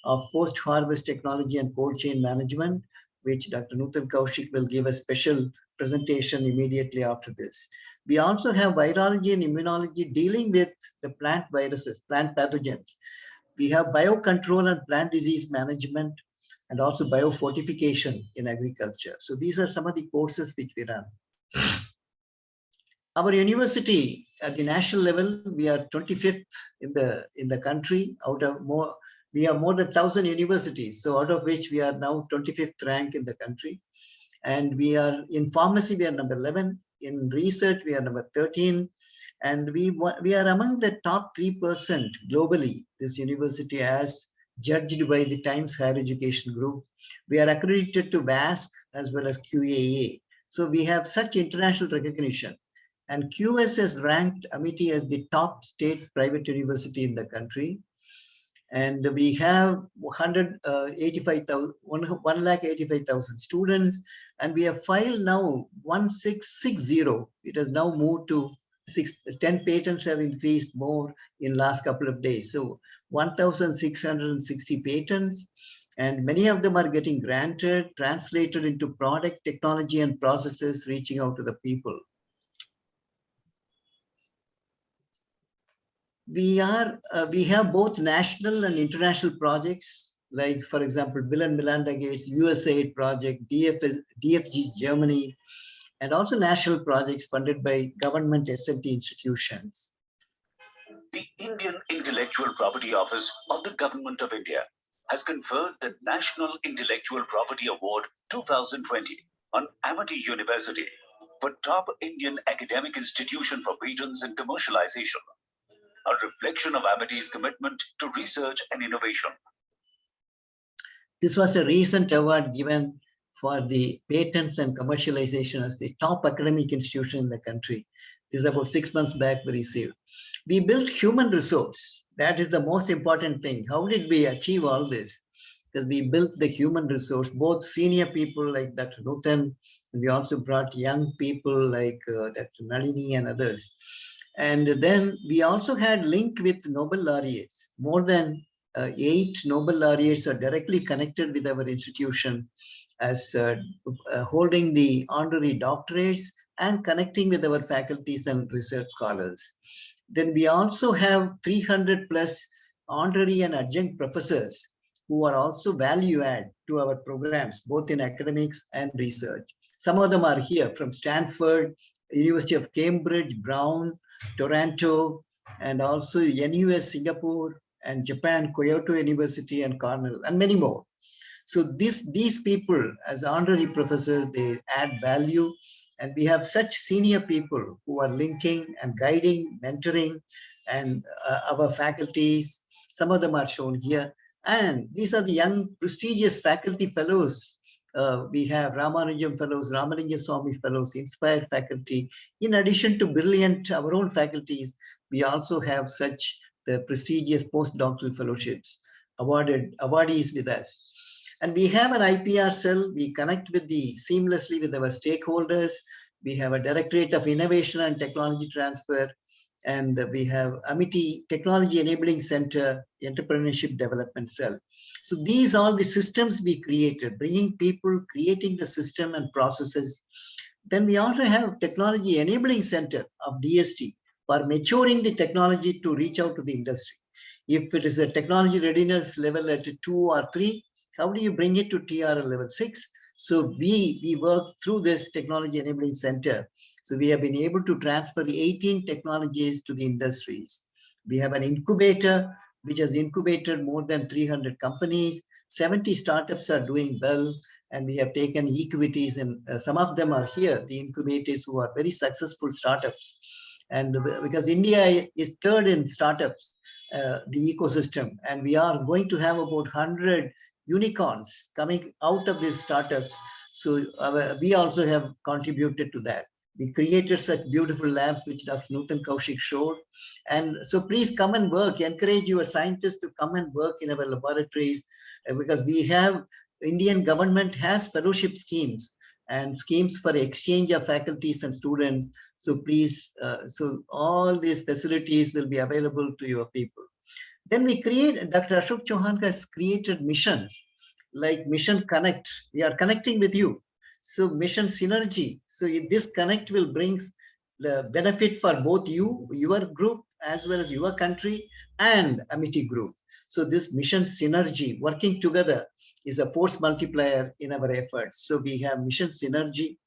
of post-harvest technology and cold chain management, which Dr. Nutan Kaushik will give a special presentation immediately after this. We also have virology and immunology dealing with the plant viruses, plant pathogens. We have biocontrol and plant disease management, and also biofortification in agriculture. So these are some of the courses which we run. Our university at the national level, we are 25th in the country. We have more than 1,000 universities. So out of which we are now 25th rank in the country. And we are in pharmacy, we are number 11. In research, we are number 13. And we are among the top 3% globally, this university has judged by the Times Higher Education Group. We are accredited to WASC as well as QAA. So we have such international recognition. And QS has ranked Amity as the top state private university in the country. And we have 1,85,000 students, and we have filed now 1660. It has now moved to 10 patents have increased more in last couple of days. So 1,660 patents, and many of them are getting granted, translated into product, technology, and processes reaching out to the people. We have both national and international projects, like, for example, Bill and Melinda Gates USAID project, DFG's Germany, and also national projects funded by government SMT institutions. The Indian Intellectual Property Office of the Government of India has conferred the National Intellectual Property Award 2020 on Amity University for top Indian academic institution for patents and commercialization, a reflection of Amity's commitment to research and innovation. This was a recent award given for the patents and commercialization as the top academic institution in the country. This is about 6 months back we received. We built human resource. That is the most important thing. How did we achieve all this? Because we built the human resource, both senior people like Dr. Nutan, and we also brought young people like Dr. Nalini and others. And then we also had link with Nobel laureates. More than 8 Nobel laureates are directly connected with our institution as holding the honorary doctorates and connecting with our faculties and research scholars. Then we also have 300 plus honorary and adjunct professors who are also value add to our programs, both in academics and research. Some of them are here from Stanford, University of Cambridge, Brown, Toronto, and also NUS Singapore, and Japan, Kyoto University, and Cornell, and many more. So these people as honorary professors, they add value, and we have such senior people who are linking and guiding, mentoring, and our faculties. Some of them are shown here, and these are the young prestigious faculty fellows. We have Ramanujam fellows, Ramalinga Swami fellows, inspired faculty. In addition to brilliant our own faculties, we also have such the prestigious postdoctoral fellowships, awardees with us. And we have an IPR cell. We connect with seamlessly with our stakeholders. We have a Directorate of Innovation and Technology Transfer. And we have Amity Technology Enabling Center, Entrepreneurship Development Cell. So these are the systems we created, bringing people, creating the system and processes. Then we also have Technology Enabling Center of DST for maturing the technology to reach out to the industry. If it is a technology readiness level at 2 or 3, how do you bring it to TRL level 6? So we work through this Technology Enabling Center. So we have been able to transfer the 18 technologies to the industries. We have an incubator, which has incubated more than 300 companies. 70 startups are doing well, and we have taken equities, and some of them are here, the incubators who are very successful startups. And because India is third in startups, the ecosystem, and we are going to have about 100 unicorns coming out of these startups. So we also have contributed to that. We created such beautiful labs, which Dr. Nutan Kaushik showed. And so please come and work, encourage your scientists to come and work in our laboratories, because we have, Indian government has fellowship schemes and schemes for exchange of faculties and students. So please, so all these facilities will be available to your people. Then we create, Dr. Ashok Chauhan has created missions like Mission Connect. We are connecting with you. So Mission Synergy. So this connect will bring the benefit for both you, your group, as well as your country and Amity group. So this Mission Synergy, working together, is a force multiplier in our efforts. So we have Mission Synergy,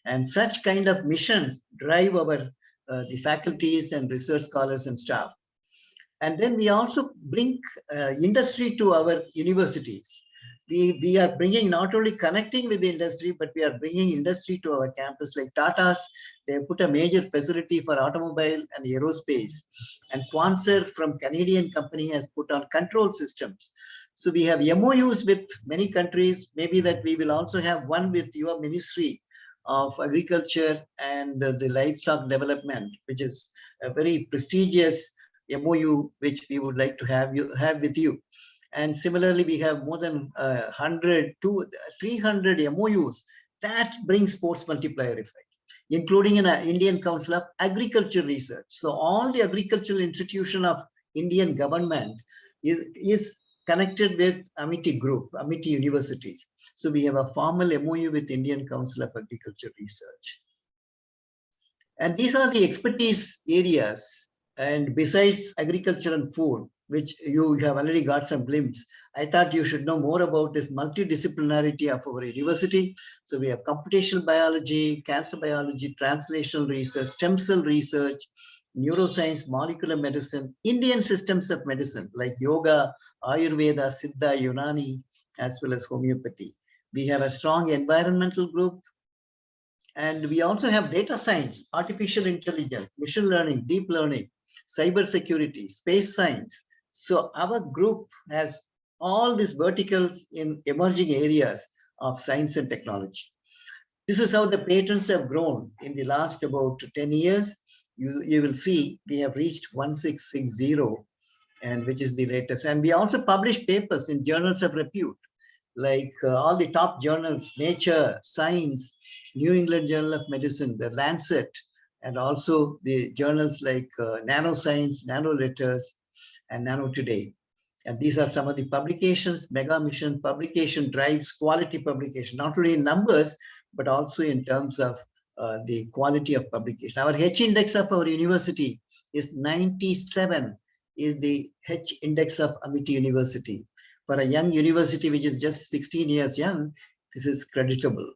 and such kind of missions drive our the faculties and research scholars and staff. And then we also bring industry to our universities. We are bringing, not only connecting with the industry, but we are bringing industry to our campus. Like Tata's, they have put a major facility for automobile and aerospace. And Quanser from Canadian company has put on control systems. So we have MOUs with many countries. Maybe that we will also have one with your Ministry of Agriculture and the Livestock Development, which is a very prestigious MOU, which we would like to have with you. And similarly, we have more than 100 to 300 MOUs that brings force multiplier effect, including an Indian Council of Agriculture Research. So all the agricultural institution of Indian government is connected with Amity Group, Amity Universities. So we have a formal MOU with Indian Council of Agriculture Research. And these are the expertise areas. And besides agriculture and food, which you have already got some glimpse, I thought you should know more about this multidisciplinarity of our university. So we have computational biology, cancer biology, translational research, stem cell research, neuroscience, molecular medicine, Indian systems of medicine like yoga, Ayurveda, Siddha, Unani, as well as homeopathy. We have a strong environmental group. And we also have data science, artificial intelligence, machine learning, deep learning, cyber security, space science. So our group has all these verticals in emerging areas of science and technology. This is how the patents have grown in the last about 10 years. You will see we have reached 1660, and which is the latest. And we also publish papers in journals of repute, like all the top journals, Nature, Science, New England Journal of Medicine, the Lancet, and also the journals like Nanoscience, Nanoletters, and Nano Today. And these are some of the publications. Mega Mission publication drives quality publication, not only in numbers, but also in terms of the quality of publication. Our H index of our university is 97, is the H index of Amity University. For a young university, which is just 16 years young, this is creditable.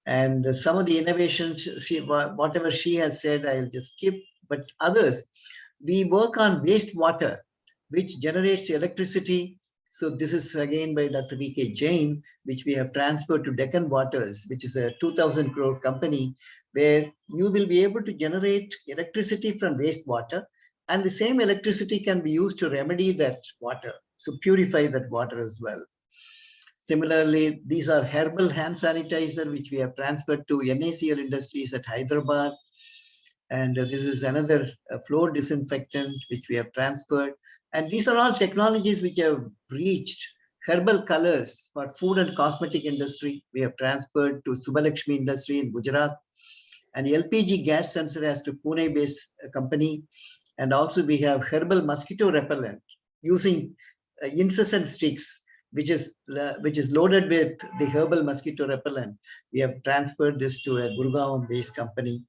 And some of the innovations, whatever she has said, I'll just skip, but others, we work on wastewater, which generates electricity. So this is again by Dr. V.K. Jain, which we have transferred to Deccan Waters, which is a 2,000 crore company, where you will be able to generate electricity from wastewater, and the same electricity can be used to remedy that water, so purify that water as well. Similarly, these are herbal hand sanitizer, which we have transferred to NACL Industries at Hyderabad. And this is another floor disinfectant, which we have transferred. And these are all technologies which have reached herbal colors for food and cosmetic industry. We have transferred to Subalakshmi industry in Gujarat. And LPG gas sensor as to Pune-based company. And also we have herbal mosquito repellent using incessant sticks, which is loaded with the herbal mosquito repellent. We have transferred this to a Gurgaon-based company.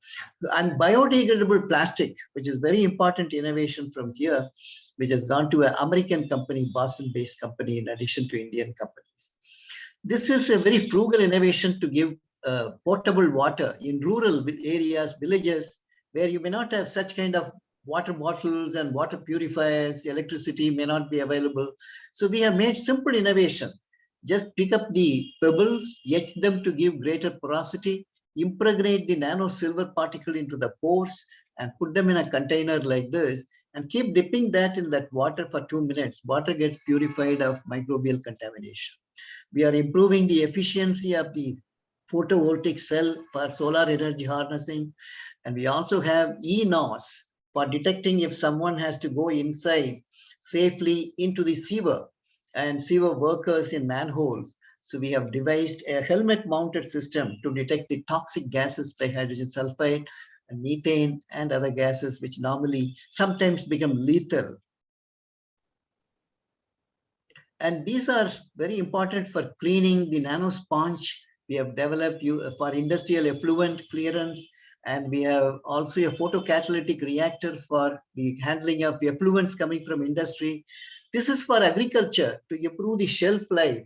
And biodegradable plastic, which is very important innovation from here, which has gone to an American company, Boston-based company, in addition to Indian companies. This is a very frugal innovation to give portable water in rural areas, villages, where you may not have such kind of water bottles and water purifiers, electricity may not be available. So we have made simple innovation. Just pick up the pebbles, etch them to give greater porosity, impregnate the nano silver particle into the pores and put them in a container like this and keep dipping that in that water for 2 minutes. Water gets purified of microbial contamination. We are improving the efficiency of the photovoltaic cell for solar energy harnessing. And we also have eNOS for detecting if someone has to go inside safely into the sewer and sewer workers in manholes. So we have devised a helmet mounted system to detect the toxic gases like hydrogen sulfide and methane and other gases which normally sometimes become lethal. And these are very important for cleaning the nano sponge. We have developed for industrial effluent clearance, and we have also a photocatalytic reactor for the handling of effluents coming from industry. This is for agriculture to improve the shelf life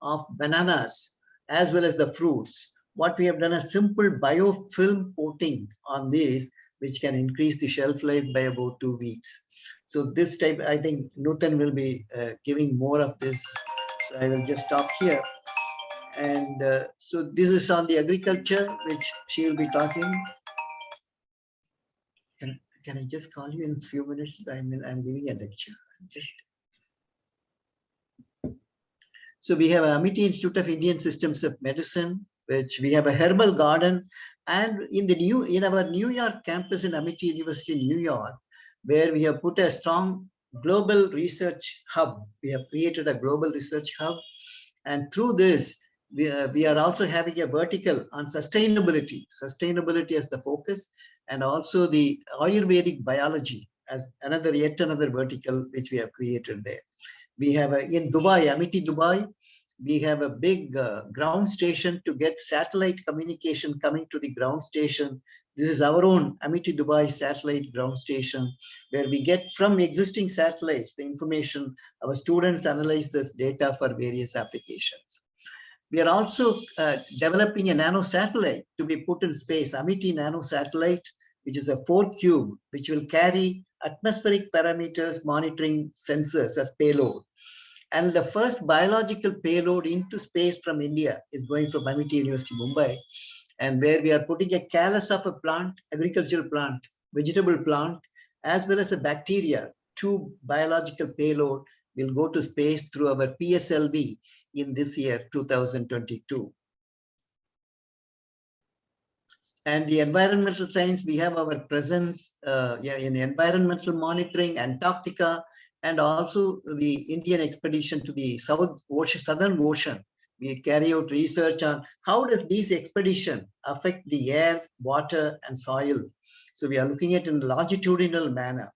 of bananas as well as the fruits. What we have done is simple biofilm coating on this, which can increase the shelf life by about 2 weeks. So this type, I think Nutan will be giving more of this. So I will just stop here. And so this is on the agriculture, which she will be talking. Can I just call you in a few minutes? I'm giving a lecture. So we have Amity Institute of Indian Systems of Medicine, which we have a herbal garden. And in our New York campus in Amity University in New York, where we have put a strong global research hub. We have created a global research hub. And through this, we are also having a vertical on sustainability as the focus, and also the Ayurvedic biology as yet another vertical which we have created there. We have in Dubai, Amity Dubai, we have a big ground station to get satellite communication coming to the ground station. This is our own Amity Dubai satellite ground station, where we get from existing satellites the information. Our students analyze this data for various applications. We are also developing a nano satellite to be put in space, Amity Nano Satellite, which is a 4-cube, which will carry atmospheric parameters monitoring sensors as payload. And the first biological payload into space from India is going from Amity University, Mumbai, and where we are putting a callus of a plant, agricultural plant, vegetable plant, as well as a bacteria. 2 biological payload will go to space through our PSLV in this year, 2022. And the environmental science, we have our presence in environmental monitoring, Antarctica, and also the Indian expedition to the Southern Ocean. We carry out research on how does this expedition affect the air, water, and soil. So we are looking at in a longitudinal manner.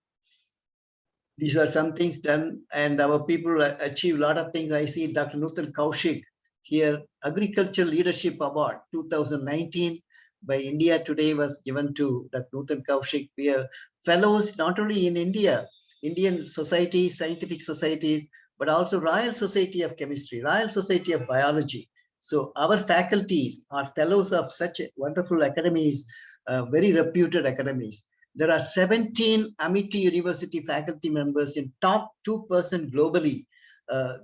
These are some things done, and our people achieve a lot of things. I see Dr. Nutan Kaushik here, Agriculture Leadership Award 2019 by India Today was given to Dr. Nutan Kaushik. We are fellows not only in India, Indian societies, scientific societies, but also Royal Society of Chemistry, Royal Society of Biology. So our faculties are fellows of such wonderful academies, very reputed academies. There are 17 Amity University faculty members in top 2% globally,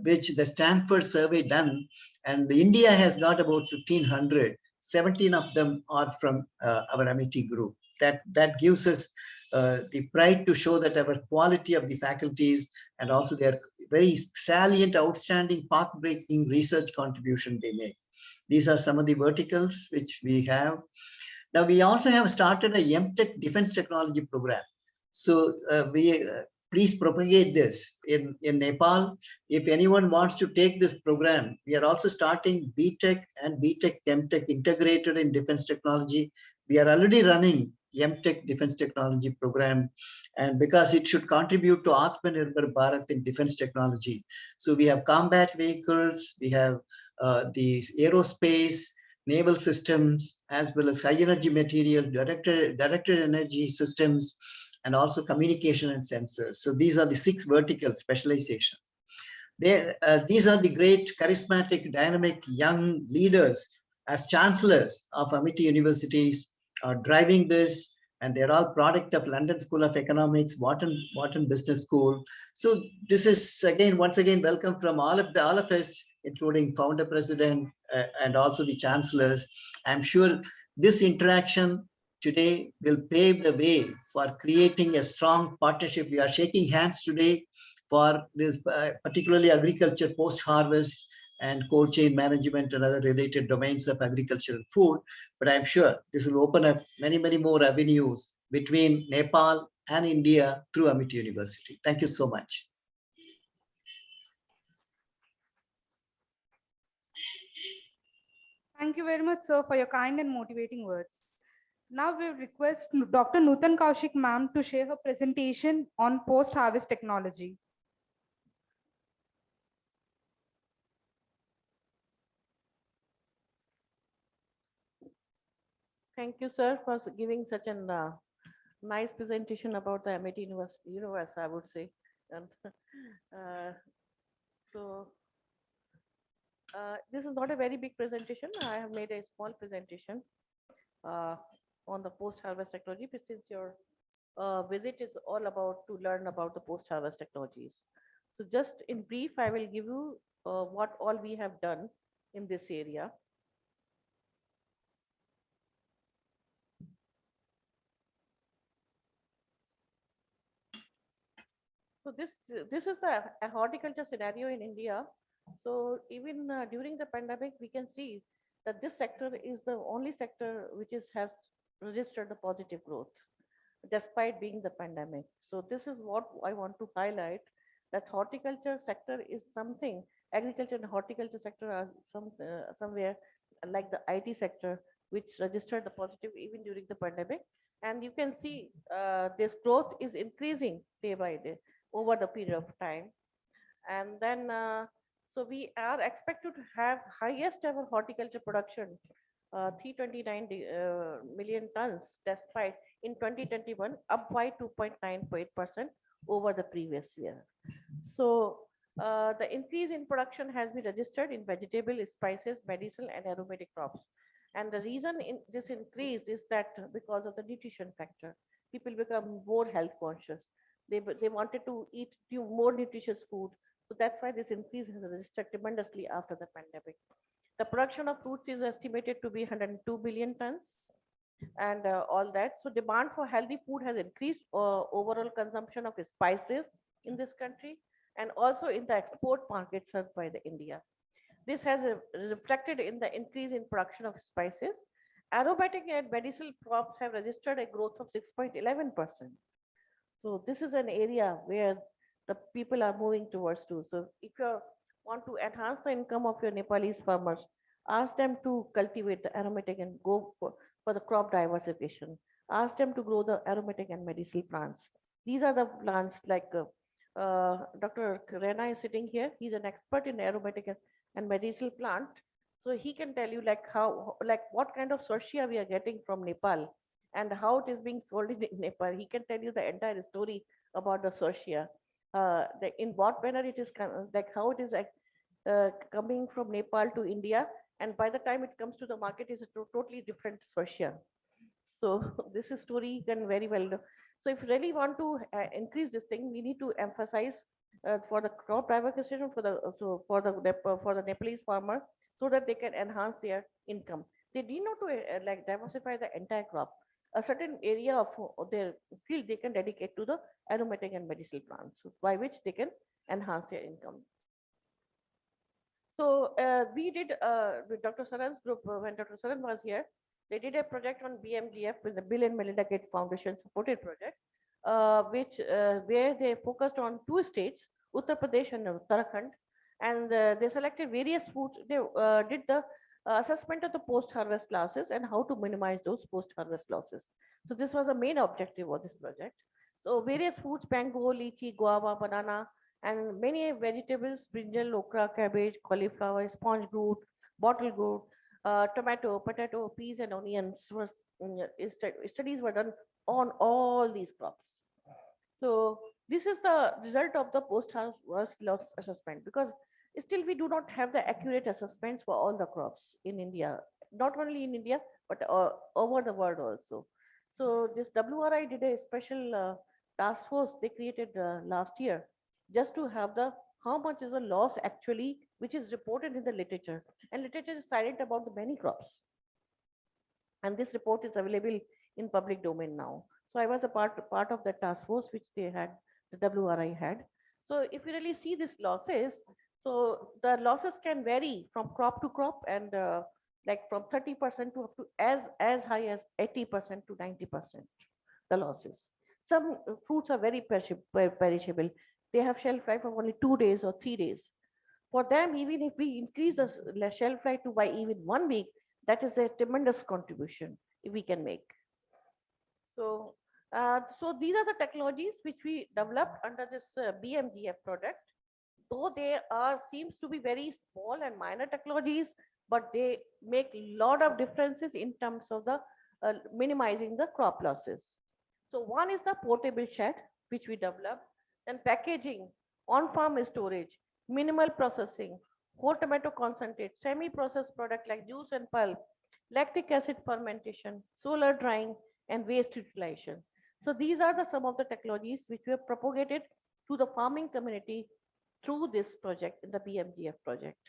which the Stanford survey done, and India has got about 1,500. 17 of them are from our Amity group. That gives us the pride to show that our quality of the faculties and also their very salient, outstanding, path-breaking research contribution they make. These are some of the verticals which we have. Now, we also have started a MTech Defense Technology program. So please propagate this in Nepal. If anyone wants to take this program, we are also starting BTech and BTech MTech integrated in defense technology. We are already running MTech defense technology program, and because it should contribute to Atmanirbhar Bharat in defense technology. So we have combat vehicles, we have the aerospace, naval systems, as well as high energy materials, directed energy systems, and also communication and sensors. So these are the 6 vertical specializations. These are the great charismatic, dynamic young leaders as chancellors of Amity universities are driving this, and they're all product of London School of Economics, Wharton Business School. So this is once again welcome from all of us, including founder president and also the chancellors. I'm sure this interaction today will pave the way for creating a strong partnership. We are shaking hands today for this, particularly agriculture post-harvest and cold chain management and other related domains of agriculture and food. But I'm sure this will open up many, many more avenues between Nepal and India through Amity University. Thank you so much. Thank you very much, sir, for your kind and motivating words. Now we request Dr. Nutan Kaushik ma'am to share her presentation on post-harvest technology. Thank you, sir, for giving such a nice presentation about the MIT universe, I would say. And this is not a very big presentation. I have made a small presentation on the post-harvest technology, but since your visit is all about to learn about the post-harvest technologies. So just in brief, I will give you what all we have done in this area. So this is a horticulture scenario in India. So even during the pandemic, we can see that this sector is the only sector which has registered the positive growth despite being the pandemic. So this is what I want to highlight, that horticulture sector is something, agriculture and horticulture sector are somewhere like the IT sector, which registered the positive even during the pandemic. And you can see this growth is increasing day by day over the period of time. And then, so we are expected to have highest ever horticulture production, 329 million tons, despite in 2021, up by 2.98% over the previous year. So the increase in production has been registered in vegetable, spices, medicinal, and aromatic crops. And the reason in this increase is that because of the nutrition factor, people become more health conscious. They wanted to eat more nutritious food. So that's why this increase has registered tremendously after the pandemic. The production of fruits is estimated to be 102 billion tons and all that. So demand for healthy food has increased, overall consumption of spices in this country and also in the export market served by the India. This has reflected in the increase in production of spices. Aromatic and medicinal crops have registered a growth of 6.11%. So this is an area where the people are moving towards too. So if you want to enhance the income of your Nepalese farmers, ask them to cultivate the aromatic and go for the crop diversification. Ask them to grow the aromatic and medicinal plants. These are the plants like Dr. Rena is sitting here. He's an expert in aromatic and medicinal plant. So he can tell you what kind of sorcia we are getting from Nepal and how it is being sold in Nepal. He can tell you the entire story about the sorcia. In what manner it is how it is coming from Nepal to India, and by the time it comes to the market is a totally different sorcia. So this is story you can very well know. So if you really want to increase this thing, we need to emphasize for the crop diversification for the Nepalese farmer, so that they can enhance their income. They need not to diversify the entire crop. A certain area of their field they can dedicate to the aromatic and medicinal plants, by which they can enhance their income. So we did with Dr. Saran's group, when Dr. Saran was here, they did a project on BMGF with the Bill and Melinda Gates Foundation supported project. where they focused on 2 states, Uttar Pradesh and Uttarakhand, and they selected various foods. They did the assessment of the post-harvest losses and how to minimize those post-harvest losses. So this was the main objective of this project. So various foods, mango, lychee, guava, banana, and many vegetables, brinjal, okra, cabbage, cauliflower, sponge root, bottle gourd, tomato, potato, peas, and onions. Studies were done on all these crops. So this is the result of the post-harvest loss assessment, because still we do not have the accurate assessments for all the crops in India, not only in India, but over the world also. So this WRI did a special task force they created last year, just to have the how much is the loss actually, which is reported in the literature, and literature is silent about the many crops. And this report is available in public domain now. So I was a part of the task force which they had, the WRI had. So if you really see these losses, so the losses can vary from crop to crop, and like from 30% to up to as high as 80% to 90%, the losses. Some fruits are very perishable. They have shelf life of only 2 days or 3 days. For them, even if we increase the shelf life to by even 1 week, that is a tremendous contribution we can make. So, so these are the technologies which we developed under this BMGF product. Though they seems to be very small and minor technologies, but they make a lot of differences in terms of the minimizing the crop losses. So one is the portable shed, which we developed, then packaging, on-farm storage, minimal processing, whole tomato concentrate, semi-processed product like juice and pulp, lactic acid fermentation, solar drying, and waste utilization. So these are some of the technologies which we have propagated to the farming community through this project, in the BMGF project.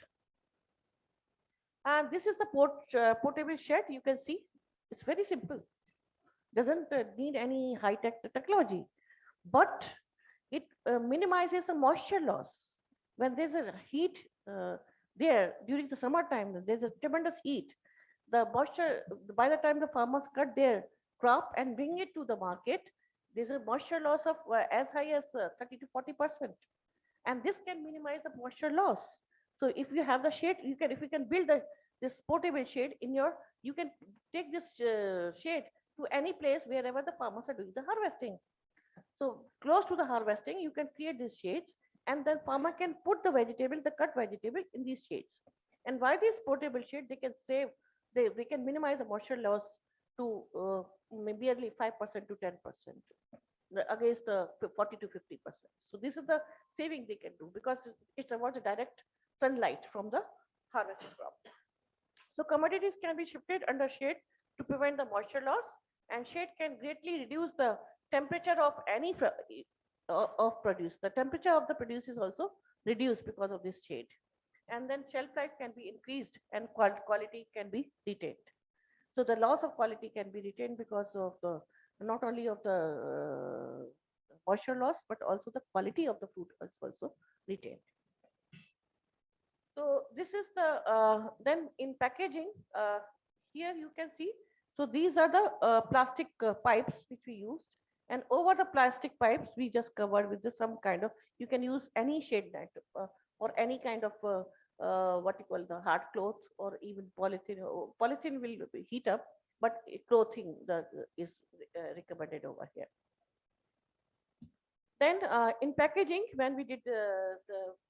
And this is the portable shed. You can see it's very simple. Doesn't need any high-tech technology, but it minimizes the moisture loss. When there's a heat there during the summertime, there's a tremendous heat. The moisture, by the time the farmers cut their crop and bring it to the market, there's a moisture loss of as high as 30 to 40%. And this can minimize the moisture loss. So if you have the shade, if you can build this portable shade in your, you can take this shade to any place wherever the farmers are doing the harvesting. So close to the harvesting, you can create these shades, and then farmer can put the vegetable, the cut vegetable, in these shades. And by this portable shade, they can save, they can minimize the moisture loss to merely 5% to 10% against the 40 to 50%. So this is the saving they can do, because it's about the direct sunlight from the harvested crop. So commodities can be shifted under shade to prevent the moisture loss, and shade can greatly reduce the temperature of any of produce. The temperature of the produce is also reduced because of this shade. And then shelf life can be increased and quality can be retained. So the loss of quality can be retained because of the not only of the moisture loss, but also the quality of the food is also retained. So this is the then in packaging, here you can see. So these are the plastic pipes which we used, and over the plastic pipes we just covered with some kind of, you can use any shade net or any kind of what you call the hard cloth or even polythene. Polythene will heat up, but clothing is recommended over here. Then in packaging, when we did the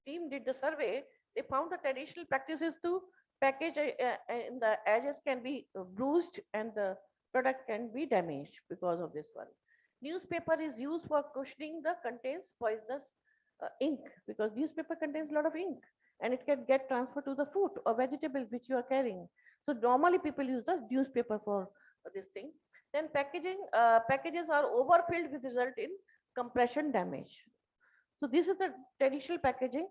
team did the survey, they found the traditional practices to package in the edges can be bruised and the product can be damaged because of this one. Newspaper is used for cushioning the contains poisonous ink, because newspaper contains a lot of ink and it can get transferred to the fruit or vegetable which you are carrying. So normally people use the newspaper for this thing. Then packaging packages are overfilled, which result in compression damage. So this is the traditional packaging.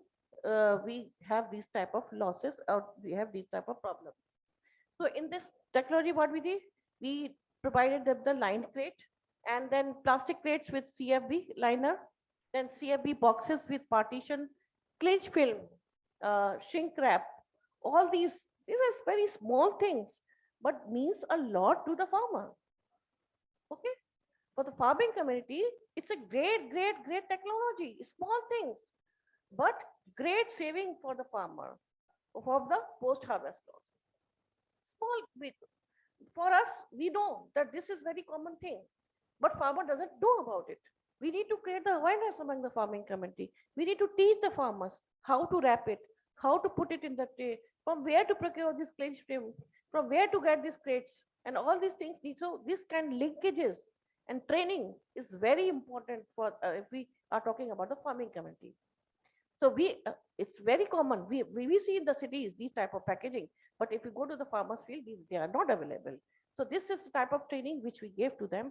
We have these type of losses, or we have these type of problems. So in this technology, what we did, we provided them the lined crate, and then plastic crates with CFB liner, then CFB boxes with partition, clinch film, shrink wrap. All these are very small things, but means a lot to the farmer. Okay, For the farming community, it's a great, great, great technology, small things, but great saving for the farmer, for the post-harvest losses. Small, big. For us, we know that this is very common thing, but farmer doesn't know about it. We need to create the awareness among the farming community. We need to teach the farmers how to wrap it, how to put it in the tray, from where to procure this clinch film, from where to get these crates, and all these things need. So this kind of linkages and training is very important for if we are talking about the farming community. So it's very common. We see in the cities these type of packaging, but if you go to the farmers field, they are not available. So this is the type of training which we gave to them.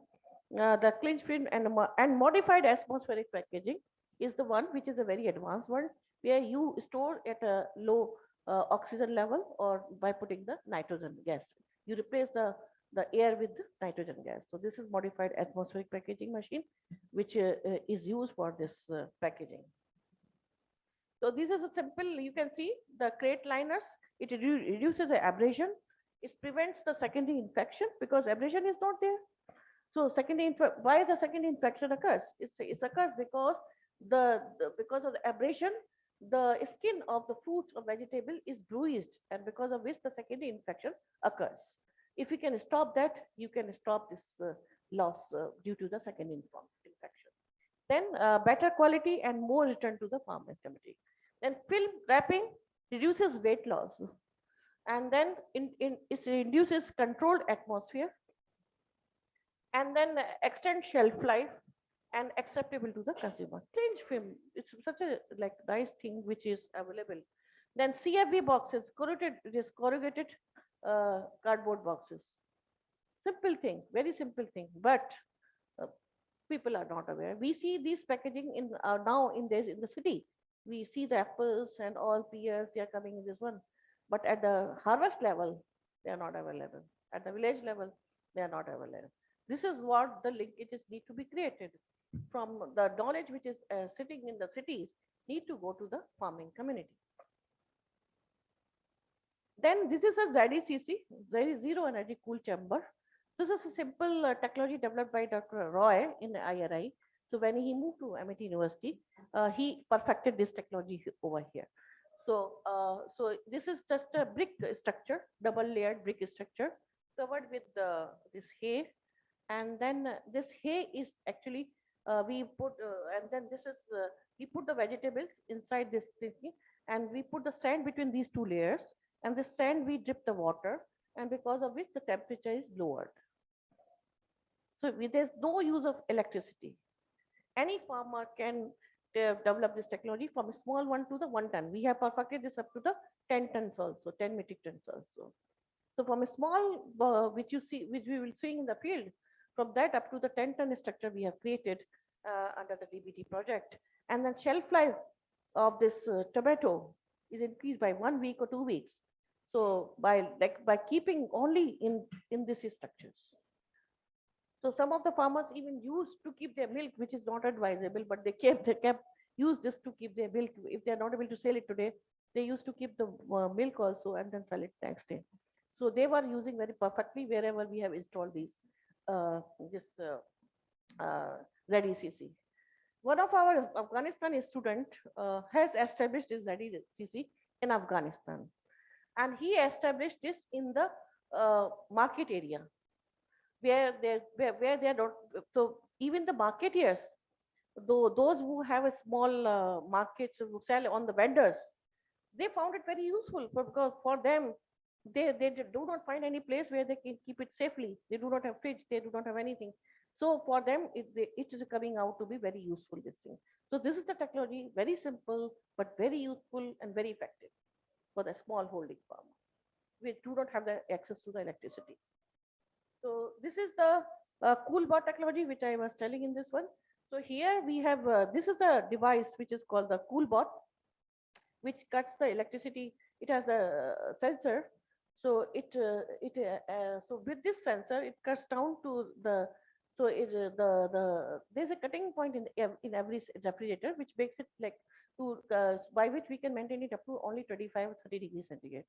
The clinch film and modified atmospheric packaging is the one which is a very advanced one, where you store at a low oxygen level or by putting the nitrogen gas. You replace the air with the nitrogen gas. So this is modified atmospheric packaging machine, which is used for this packaging. So this is a simple, you can see the crate liners, it reduces the abrasion, it prevents the secondary infection because abrasion is not there. So why the secondary infection occurs? It occurs because because of the abrasion, the skin of the fruits or vegetable is bruised, and because of which the secondary infection occurs. If you can stop that, you can stop this loss due to the secondary infection. Then better quality and more return to the farmer community. Then film wrapping reduces weight loss, and then it reduces controlled atmosphere, and then extend shelf life and acceptable to the consumer. Clinch film, it's such a nice thing which is available. Then CFB boxes, corrugated cardboard boxes. Simple thing, very simple thing, but people are not aware. We see this packaging in now in the city. We see the apples and all pears, they are coming in this one. But at the harvest level, they are not available. At the village level, they are not available. This is what the linkages need to be created from the knowledge which is sitting in the cities need to go to the farming community. Then this is a ZECC, Zero Energy Cool Chamber. This is a simple technology developed by Dr. Roy in IRI. So when he moved to MIT University, he perfected this technology over here. So, so this is just a brick structure, double layered brick structure covered with this hay. And then this hay is actually, we put, and then this is, we put the vegetables inside this thing, and we put the sand between these two layers, and the sand we drip the water, and because of which the temperature is lowered. So there's no use of electricity. Any farmer can develop this technology from a small one to the 1 ton. We have perfected this up to the 10 tons also, 10 metric tons also. So from a small, which we will see in the field, from that up to the 10-ton structure we have created under the DBT project. And then shelf life of this tomato is increased by 1 week or 2 weeks. So by keeping only in these structures. So some of the farmers even used to keep their milk, which is not advisable, but they kept use this to keep their milk. If they are not able to sell it today, they used to keep the milk also and then sell it next day. So they were using very perfectly wherever we have installed these ZECC. One of our Afghanistan student has established this ZECC in Afghanistan, and he established this in the market area where they are not. So even the marketeers, though those who have a small markets who sell on the vendors, they found it very useful because for them they do not find any place where they can keep it safely. They do not have fridge, they do not have anything. So for them it is coming out to be very useful, this thing. So this is the technology, very simple but very useful and very effective for the small holding farmer. We do not have the access to the electricity. So this is the cool bot technology which I was telling in this one. So here we have this is the device which is called the cool bot, which cuts the electricity. It has a sensor. So so with this sensor, it cuts down to the, so there's a cutting point in every refrigerator, which makes it like to by which we can maintain it up to only 25 or 30 degrees centigrade.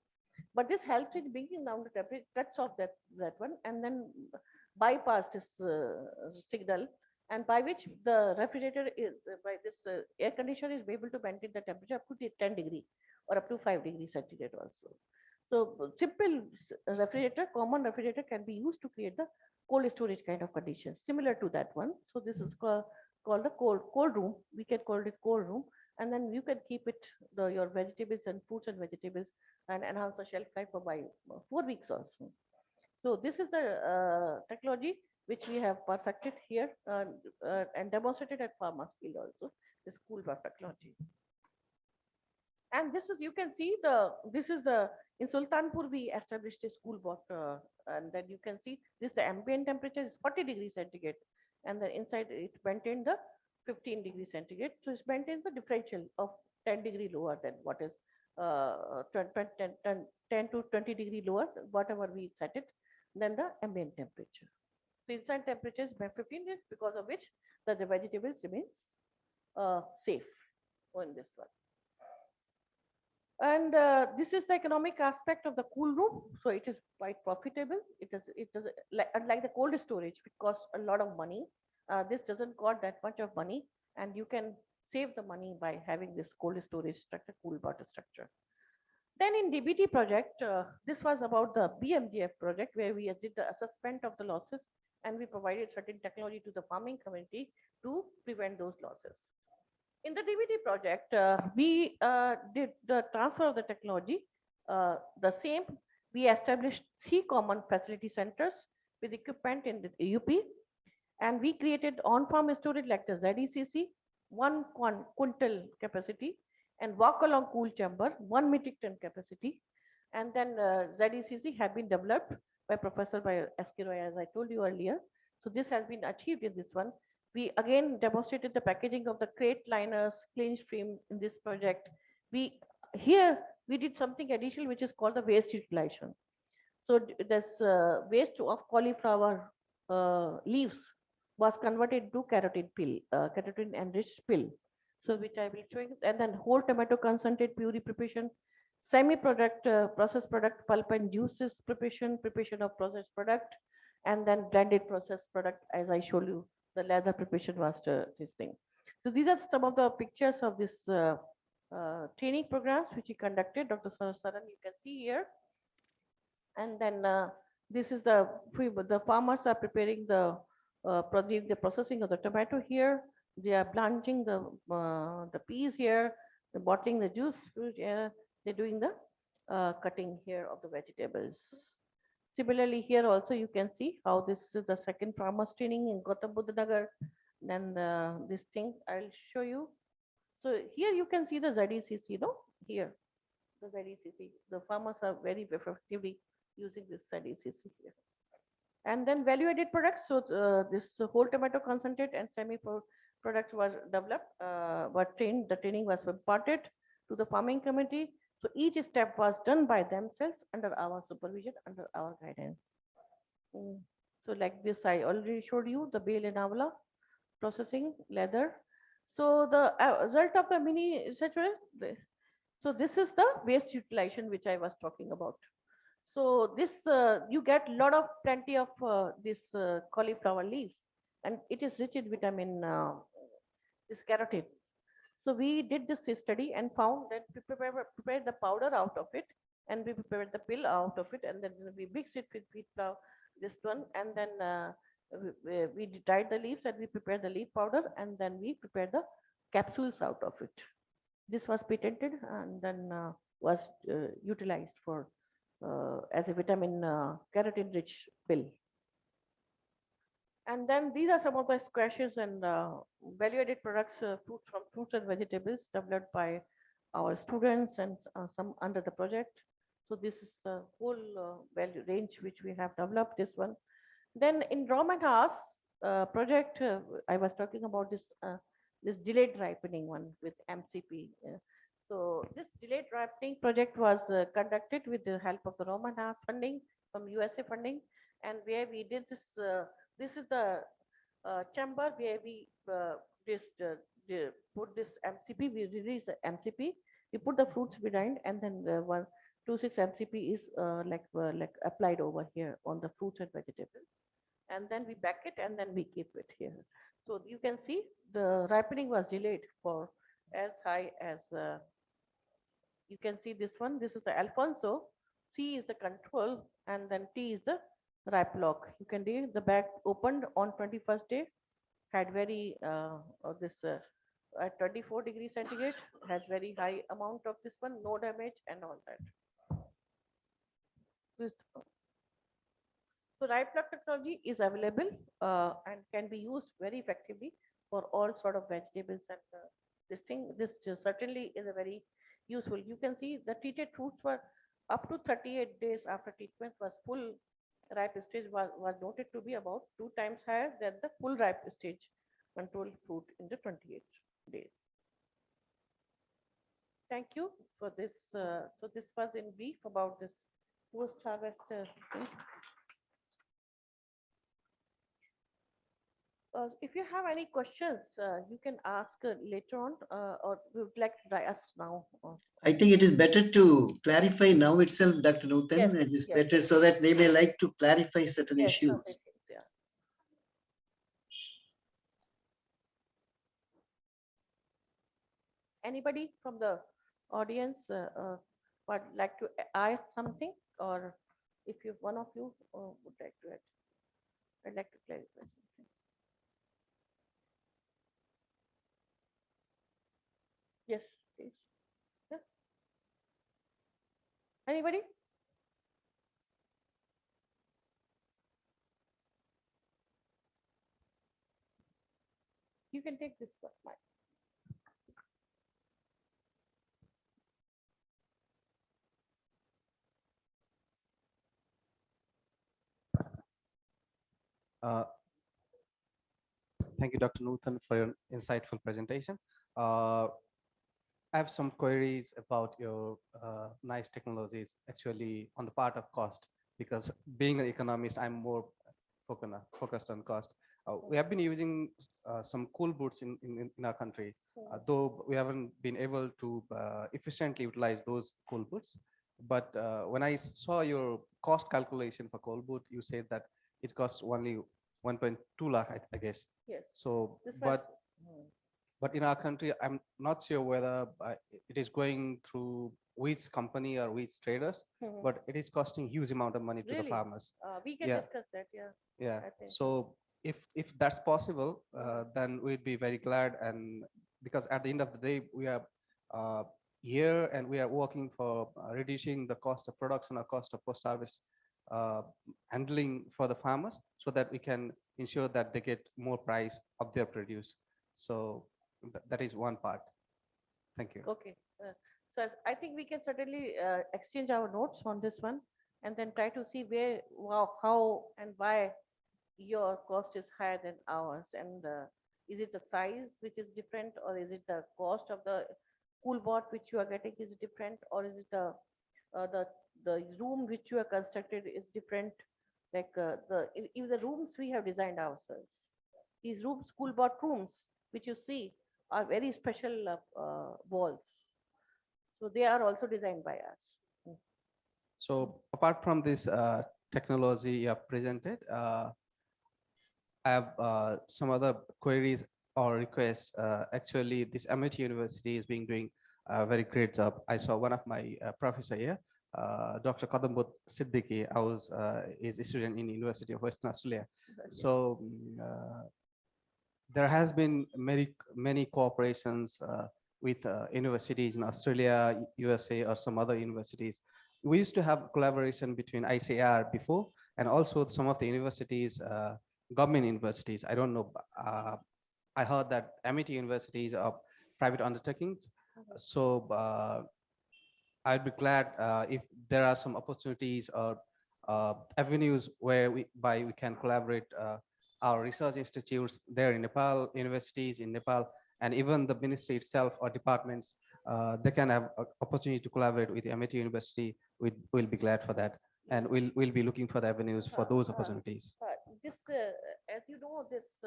But this helps in bringing down the temperature, cuts off that one, and then bypass this signal, and by which the refrigerator is, by this air conditioner is able to maintain the temperature up to 10 degree or up to 5 degrees centigrade also. So simple refrigerator, common refrigerator can be used to create the cold storage kind of conditions similar to that one. So this is called the cold room. We can call it cold room, and then you can keep it your vegetables and fruits and vegetables and enhance the shelf life for by 4 weeks also. So this is the technology which we have perfected here and demonstrated at farmers field also, this cool bar technology. And this is, you can see this is in Sultanpur we established a school water, and then you can see this, the ambient temperature is 40 degrees centigrade, and then inside it maintained the 15 degrees centigrade. So it maintains the differential of 10 degree lower than what is 10 to 20 degree lower, whatever we set it, than the ambient temperature. So inside temperature is 15 degrees, because of which the vegetables remains safe in this one. And this is the economic aspect of the cool room. So it is quite profitable. It does unlike the cold storage, which costs a lot of money. This doesn't cost that much of money, and you can save the money by having this cold storage structure, cool water structure. Then in DBT project, this was about the BMGF project, where we did the assessment of the losses, and we provided certain technology to the farming community to prevent those losses. In the DBT project, we did the transfer of the technology. The same, we established 3 common facility centers with equipment in the UP, and we created on-farm storage like the ZECC, 1 quintal capacity, and walk-along cool chamber, 1 metric ton capacity. And then ZECC have been developed by Professor S.K. Roy, as I told you earlier. So this has been achieved in this one. We again demonstrated the packaging of the crate liners, clean stream in this project. Here we did something additional, which is called the waste utilization. So this waste of cauliflower leaves was converted to keratin enriched pill. So which I will show you. And then whole tomato concentrate puree preparation, semi-product, processed product, pulp and juices preparation of processed product, and then blended processed product, as I showed you. The leather preparation was this thing. So these are some of the pictures of this training programs which we conducted. Dr. Saran, you can see here. And then this is the farmers are preparing the processing of the tomato here. They are blanching the peas here, the bottling the juice. They're doing the cutting here of the vegetables. Similarly, here also you can see how this is the second farmers training in Gautam Buddha Nagar. Then this thing I'll show you. So here you can see the ZECC, here, the ZECC. The farmers are very effectively using this ZECC here. And then value-added products. So this whole tomato concentrate and semi-products were developed, the training was imparted to the farming community. So each step was done by themselves under our supervision, under our guidance. So like this, I already showed you the bale and avla processing, leather. So the result of the mini, etc. So this is the waste utilization which I was talking about. So this you get plenty of this cauliflower leaves, and it is rich in vitamin this carotene. So we did this study and found that we prepared the powder out of it, and we prepared the pill out of it, and then we mix it with wheat flour, this one, and then we dried the leaves and we prepared the leaf powder, and then we prepared the capsules out of it. This was patented and then was utilized for as a vitamin carotene rich pill. And then these are some of the squashes and value-added products, from fruits and vegetables developed by our students and some under the project. So this is the whole value range which we have developed, this one. Then in Roman House project, I was talking about this this delayed ripening one with MCP. So this delayed ripening project was conducted with the help of the Roman House funding from USA funding, and where we did this. This is the chamber where we put this MCP. We release the MCP. We put the fruits behind, and then the 126 MCP is like applied over here on the fruits and vegetables. and then we back it, and then we keep it here. So you can see the ripening was delayed for as high as, you can see this one, this is the Alfonso, C is the control, and then T is the ripe lock. You can see the bag opened on 21st day, had very, at 24 degrees centigrade, has very high amount of this one, no damage and all that. So ripe lock technology is available and can be used very effectively for all sort of vegetables, and this certainly is a very useful. You can see the treated fruits were up to 38 days after treatment was full ripe stage was noted to be about 2 times higher than the full ripe stage control fruit in the 28 days. Thank you for this. So this was in brief about this post-harvest thing. If you have any questions, you can ask later on, or we would like to ask now. I think it is better to clarify now itself, Dr. Nutan. Yes, It is yes. better so that they may like to clarify certain Yes, issues. certainly, yeah. Anybody from the audience would like to add something, or if you one of you would like to add, I'd like to clarify something. Yes, please. Yeah. Anybody? You can take this one, Mike. Thank you, Dr. Nuthan, for your insightful presentation. I have some queries about your nice technologies, actually on the part of cost, because being an economist, I'm more focused on cost. We have been using some cool boots in our country, though we haven't been able to efficiently utilize those cool boots. But when I saw your cost calculation for coal boot, you said that it costs only 1.2 lakh, I guess. Yes. So, This was- but in our country, I'm not sure whether it is going through which company or which traders, Mhm. but it is costing huge amount of money to the Really? farmers. We can Yeah. discuss that, yeah. Yeah. I think. So if that's possible, then we'd be very glad. And because at the end of the day, we are here and we are working for reducing the cost of production or cost of post-harvest handling for the farmers, so that we can ensure that they get more price of their produce. So that is one part. Thank you. Okay. So I think we can certainly exchange our notes on this one, and then try to see where, how and why your cost is higher than ours. And is it the size which is different, or is it the cost of the cool bot which you are getting is different, or is it the room which you are constructed is different? Like even the rooms we have designed ourselves. These rooms, cool bot rooms, which you see, are very special walls. So they are also designed by us. So apart from this technology you have presented, I have some other queries or requests. Actually, this MIT University is doing a very great job. I saw one of my professor here, Dr. Kadambut Siddiqui. I was is a student in University of Western Australia. So there has been many cooperations with universities in Australia, USA, or some other universities. We used to have collaboration between ICAR before, and also some of the universities, government universities. I don't know. I heard that MIT universities are private undertakings. So I'd be glad if there are some opportunities or avenues where we can collaborate our research institutes there in Nepal, universities in Nepal, and even the ministry itself or departments, they can have an opportunity to collaborate with the MIT University. We'll be glad for that. And we'll be looking for the avenues for those opportunities. This, as you know, this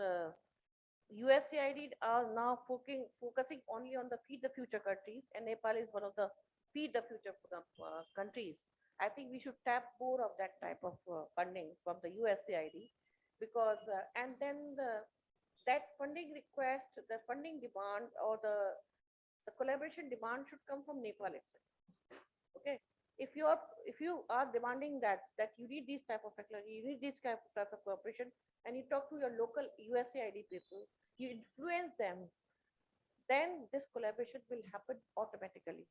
USAID are now focusing only on the Feed the Future countries, and Nepal is one of the Feed the Future countries. I think we should tap more of that type of funding from the USAID, because, and then that funding request, the funding demand or the collaboration demand should come from Nepal itself. Okay. If you are demanding that you need this type of technology, you need this type of cooperation, and you talk to your local USAID people, you influence them, then this collaboration will happen automatically.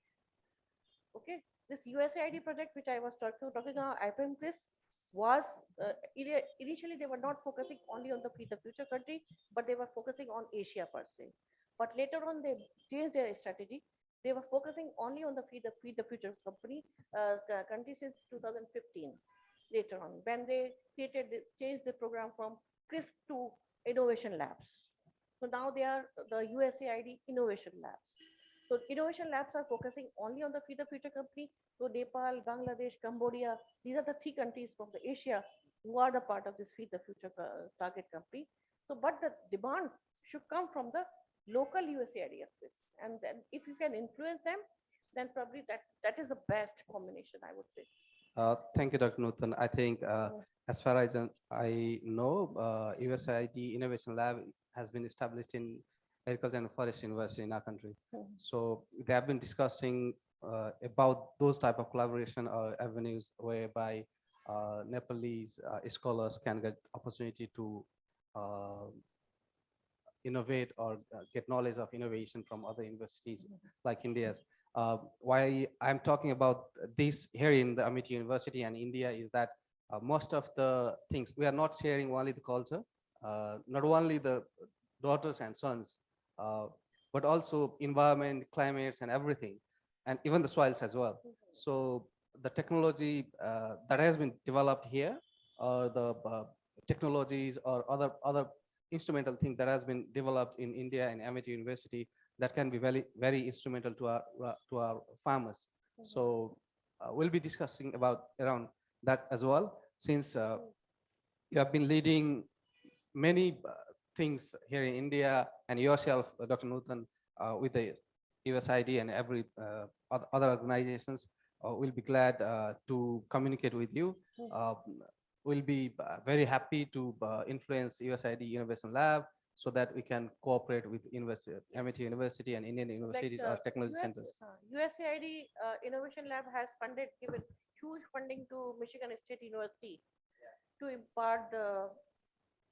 Okay, this USAID project which I was talking about, IPMCRIS, was initially they were not focusing only on the Feed the Future country, but they were focusing on Asia per se. But later on they changed their strategy. They were focusing only on the Feed the Future country since 2015. Later on, when they changed the program from CRISP to Innovation Labs. So now they are the USAID Innovation Labs. So innovation labs are focusing only on the Feed the Future company. So Nepal, Bangladesh, Cambodia, these are the 3 countries from the Asia who are the part of this Feed the Future target company. So, but the demand should come from the local USAID of this. And then if you can influence them, then probably that is the best combination, I would say. Thank you, Dr. Nutan. I think as far as I know, USAID Innovation Lab has been established in Agriculture and Forest University in our country. So they have been discussing about those type of collaboration or avenues whereby Nepalese scholars can get opportunity to innovate or get knowledge of innovation from other universities like India's. Why I'm talking about this here in the Amity University and India is that most of the things, we are not sharing only the culture, not only the daughters and sons, but also environment, climates, and everything, and even the soils as well. So the technology that has been developed here, or the technologies or other instrumental thing that has been developed in India and Amity University, that can be very instrumental to our farmers. So we'll be discussing around that as well, since you have been leading many things here in India, and yourself, Dr. Nutan, with the USAID and every other organizations. We'll be glad to communicate with you. We'll be very happy to influence USAID Innovation Lab so that we can cooperate with Amity University and Indian universities or technology centers. USAID Innovation Lab has given huge funding to Michigan State University to impart the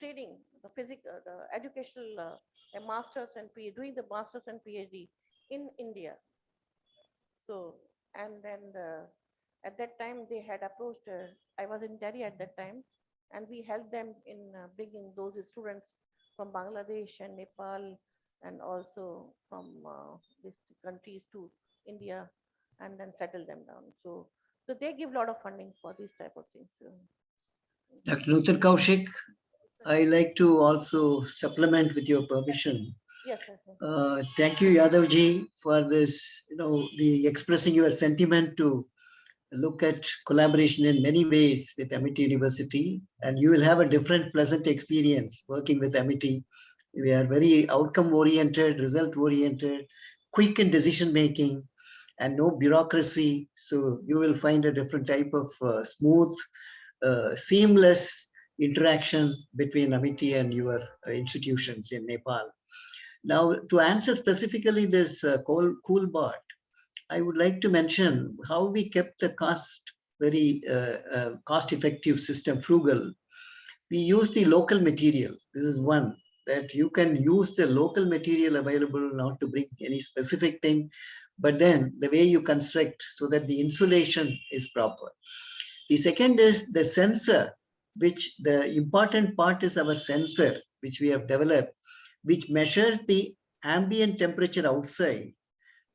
training, the physical, the educational, masters and PhD, doing the masters and PhD in India. So, and then at that time they had approached, I was in Delhi at that time, and we helped them in bringing those students from Bangladesh and Nepal, and also from these countries to India, and then settle them down. So they give a lot of funding for these type of things. Dr. Nutan Kaushik, I like to also supplement with your permission. Yes, sir. Thank you, Yadavji, for this, the expressing your sentiment to look at collaboration in many ways with Amity University, and you will have a different pleasant experience working with Amity. We are very outcome oriented, result oriented, quick in decision making, and no bureaucracy. So you will find a different type of smooth, seamless interaction between Amity and your institutions in Nepal. Now, to answer specifically this CoolBot, I would like to mention how we kept the cost very cost-effective system, frugal. We use the local material. This is one, that you can use the local material available, not to bring any specific thing, but then the way you construct so that the insulation is proper. The second is the sensor, which the important part is our sensor, which we have developed, which measures the ambient temperature outside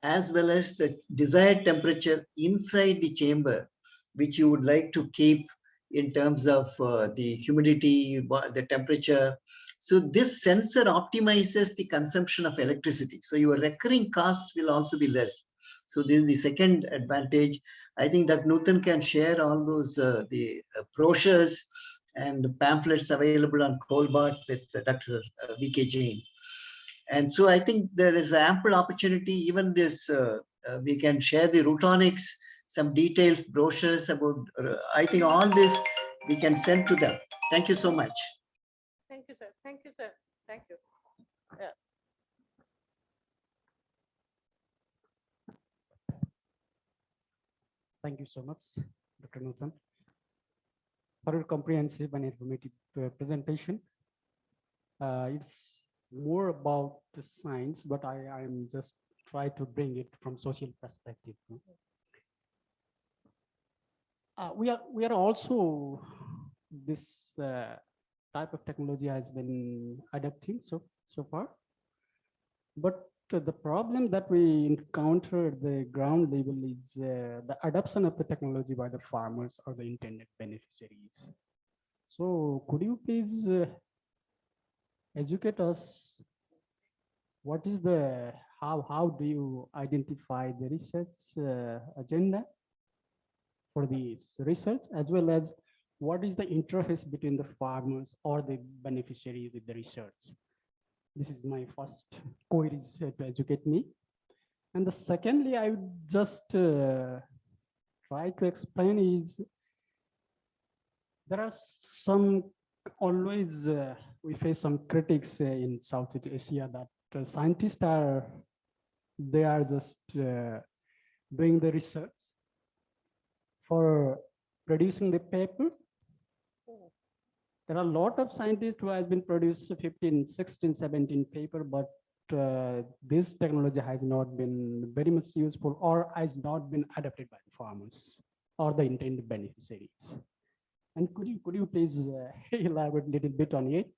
as well as the desired temperature inside the chamber, which you would like to keep in terms of the humidity, the temperature. So this sensor optimizes the consumption of electricity. So your recurring cost will also be less. So this is the second advantage. I think that Nutan can share all those the brochures and pamphlets available on CoolBot with Dr. V.K. Jain. And so I think there is ample opportunity. Even this, we can share the Rootonics, some details, brochures about, I think all this we can send to them. Thank you so much. Thank you, sir. Thank you. Yeah. Thank you so much, Dr. Nathan, for your comprehensive and informative presentation. It's more about the science, but I am just try to bring it from social perspective. We are also this type of technology has been adapting so far, but the problem that we encounter at the ground level is the adoption of the technology by the farmers or the intended beneficiaries. So could you please educate us? What is the how do you identify the research agenda for these research, as well as what is the interface between the farmers or the beneficiary with the research? This is my first query to educate me. And the secondly, I would just try to explain is there are some always we face some critics in Southeast Asia that scientists they are just doing the research for producing the paper. There are a lot of scientists who has been produced 15, 16, 17 paper, but this technology has not been very much useful or has not been adopted by the farmers or the intended beneficiaries. And could you please elaborate a little bit on it?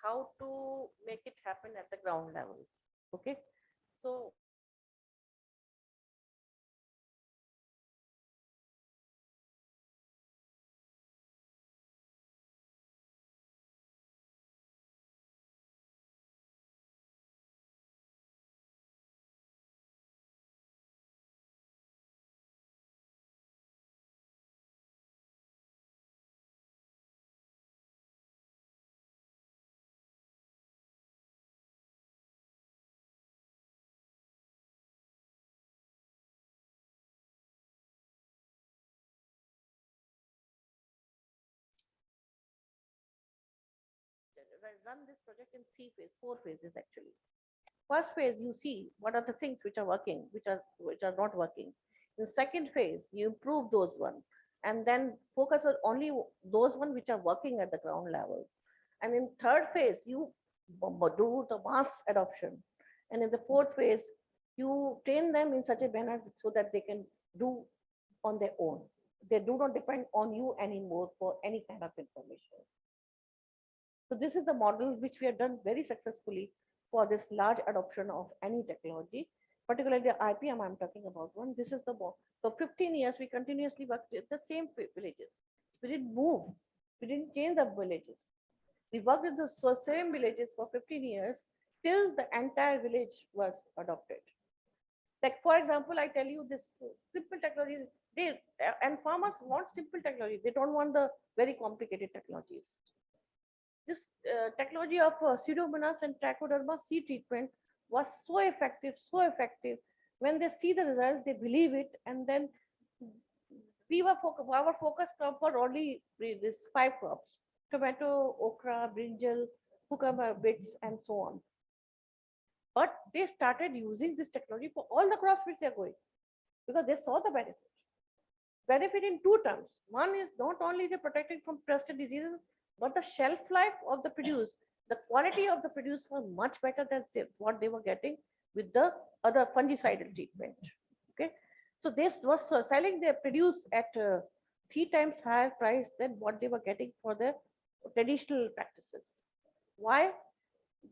How to make it happen at the ground level. Okay, so run this project in 4 phases actually. First phase, you see what are the things which are working, which are not working. In the second phase, you improve those ones, and then focus on only those ones which are working at the ground level. And in third phase, you do the mass adoption. And in the fourth phase, you train them in such a manner so that they can do on their own. They do not depend on you anymore for any kind of information. So this is the model which we have done very successfully for this large adoption of any technology, particularly the IPM I'm talking about one. This is the more. For 15 years, we continuously worked with the same villages. We didn't move. We didn't change the villages. We worked with the same villages for 15 years till the entire village was adopted. Like, for example, I tell you this simple technology, and farmers want simple technology. They don't want the very complicated technologies. This technology of Pseudomonas and Trichoderma seed treatment was so effective. When they see the results, they believe it. And then our focus crop for only these 5 crops: tomato, okra, brinjal, cucumber bits, and so on. But they started using this technology for all the crops which they're going, because they saw the benefit. Benefit in 2 terms. One is not only they're protected from pest and diseases, but the shelf life of the produce, the quality of the produce was much better than what they were getting with the other fungicidal treatment. Okay, so this was selling their produce at 3 times higher price than what they were getting for their traditional practices. Why?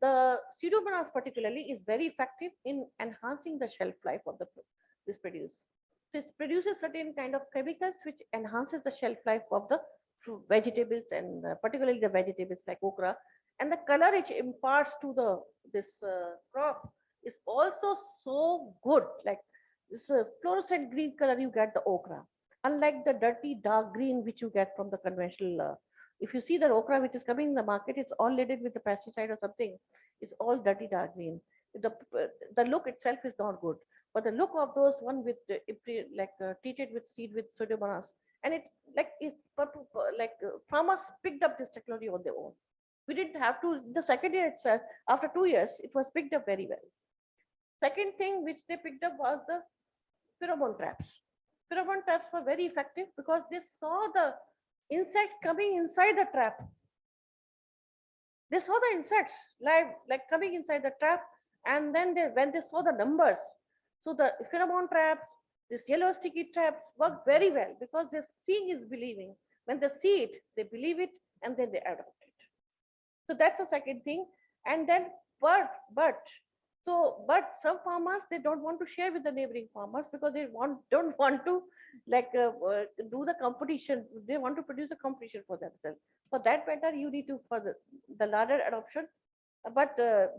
The Pseudomonas particularly is very effective in enhancing the shelf life of this produce. So it produces certain kind of chemicals which enhances the shelf life of the vegetables, and particularly the vegetables like okra, and the color it imparts to this crop is also so good. Like this fluorescent green color you get the okra, unlike the dirty dark green which you get from the conventional. If you see the okra which is coming in the market, it's all loaded with the pesticide or something. It's all dirty dark green. The look itself is not good. but the look of those one with treated with seed with pseudomonas, and it farmers picked up this technology on their own. We didn't have to. The second year itself, after 2 years, it was picked up very well. Second thing which they picked up was the pheromone traps. Pheromone traps were very effective because they saw the insect coming inside the trap. They saw the insects coming inside the trap, and then when they saw the numbers, so the pheromone traps, this yellow sticky traps work very well because the seeing is believing. When they see it, they believe it, and then they adopt it. So that's the second thing. And then but some farmers, they don't want to share with the neighboring farmers because they don't want to do the competition. They want to produce a competition for themselves. For that matter, you need to for the larger adoption, but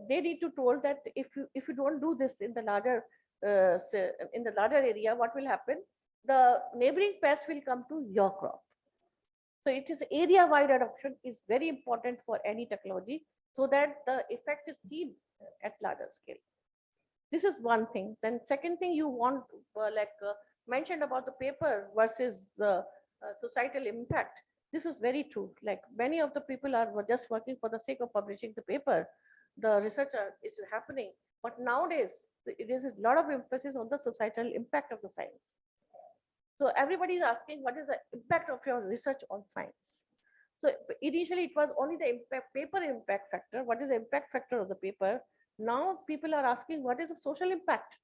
they need to told that if you don't do this in the larger area, what will happen? The neighboring pests will come to your crop. So it is area-wide adoption is very important for any technology so that the effect is seen at larger scale. This is one thing. Then second thing you want mentioned about the paper versus the societal impact. This is very true. Like many of the people were just working for the sake of publishing the paper. The research is happening, but nowadays there is a lot of emphasis on the societal impact of the science. So everybody is asking, what is the impact of your research on science? So initially it was only the paper impact factor. What is the impact factor of the paper? Now people are asking, what is the social impact?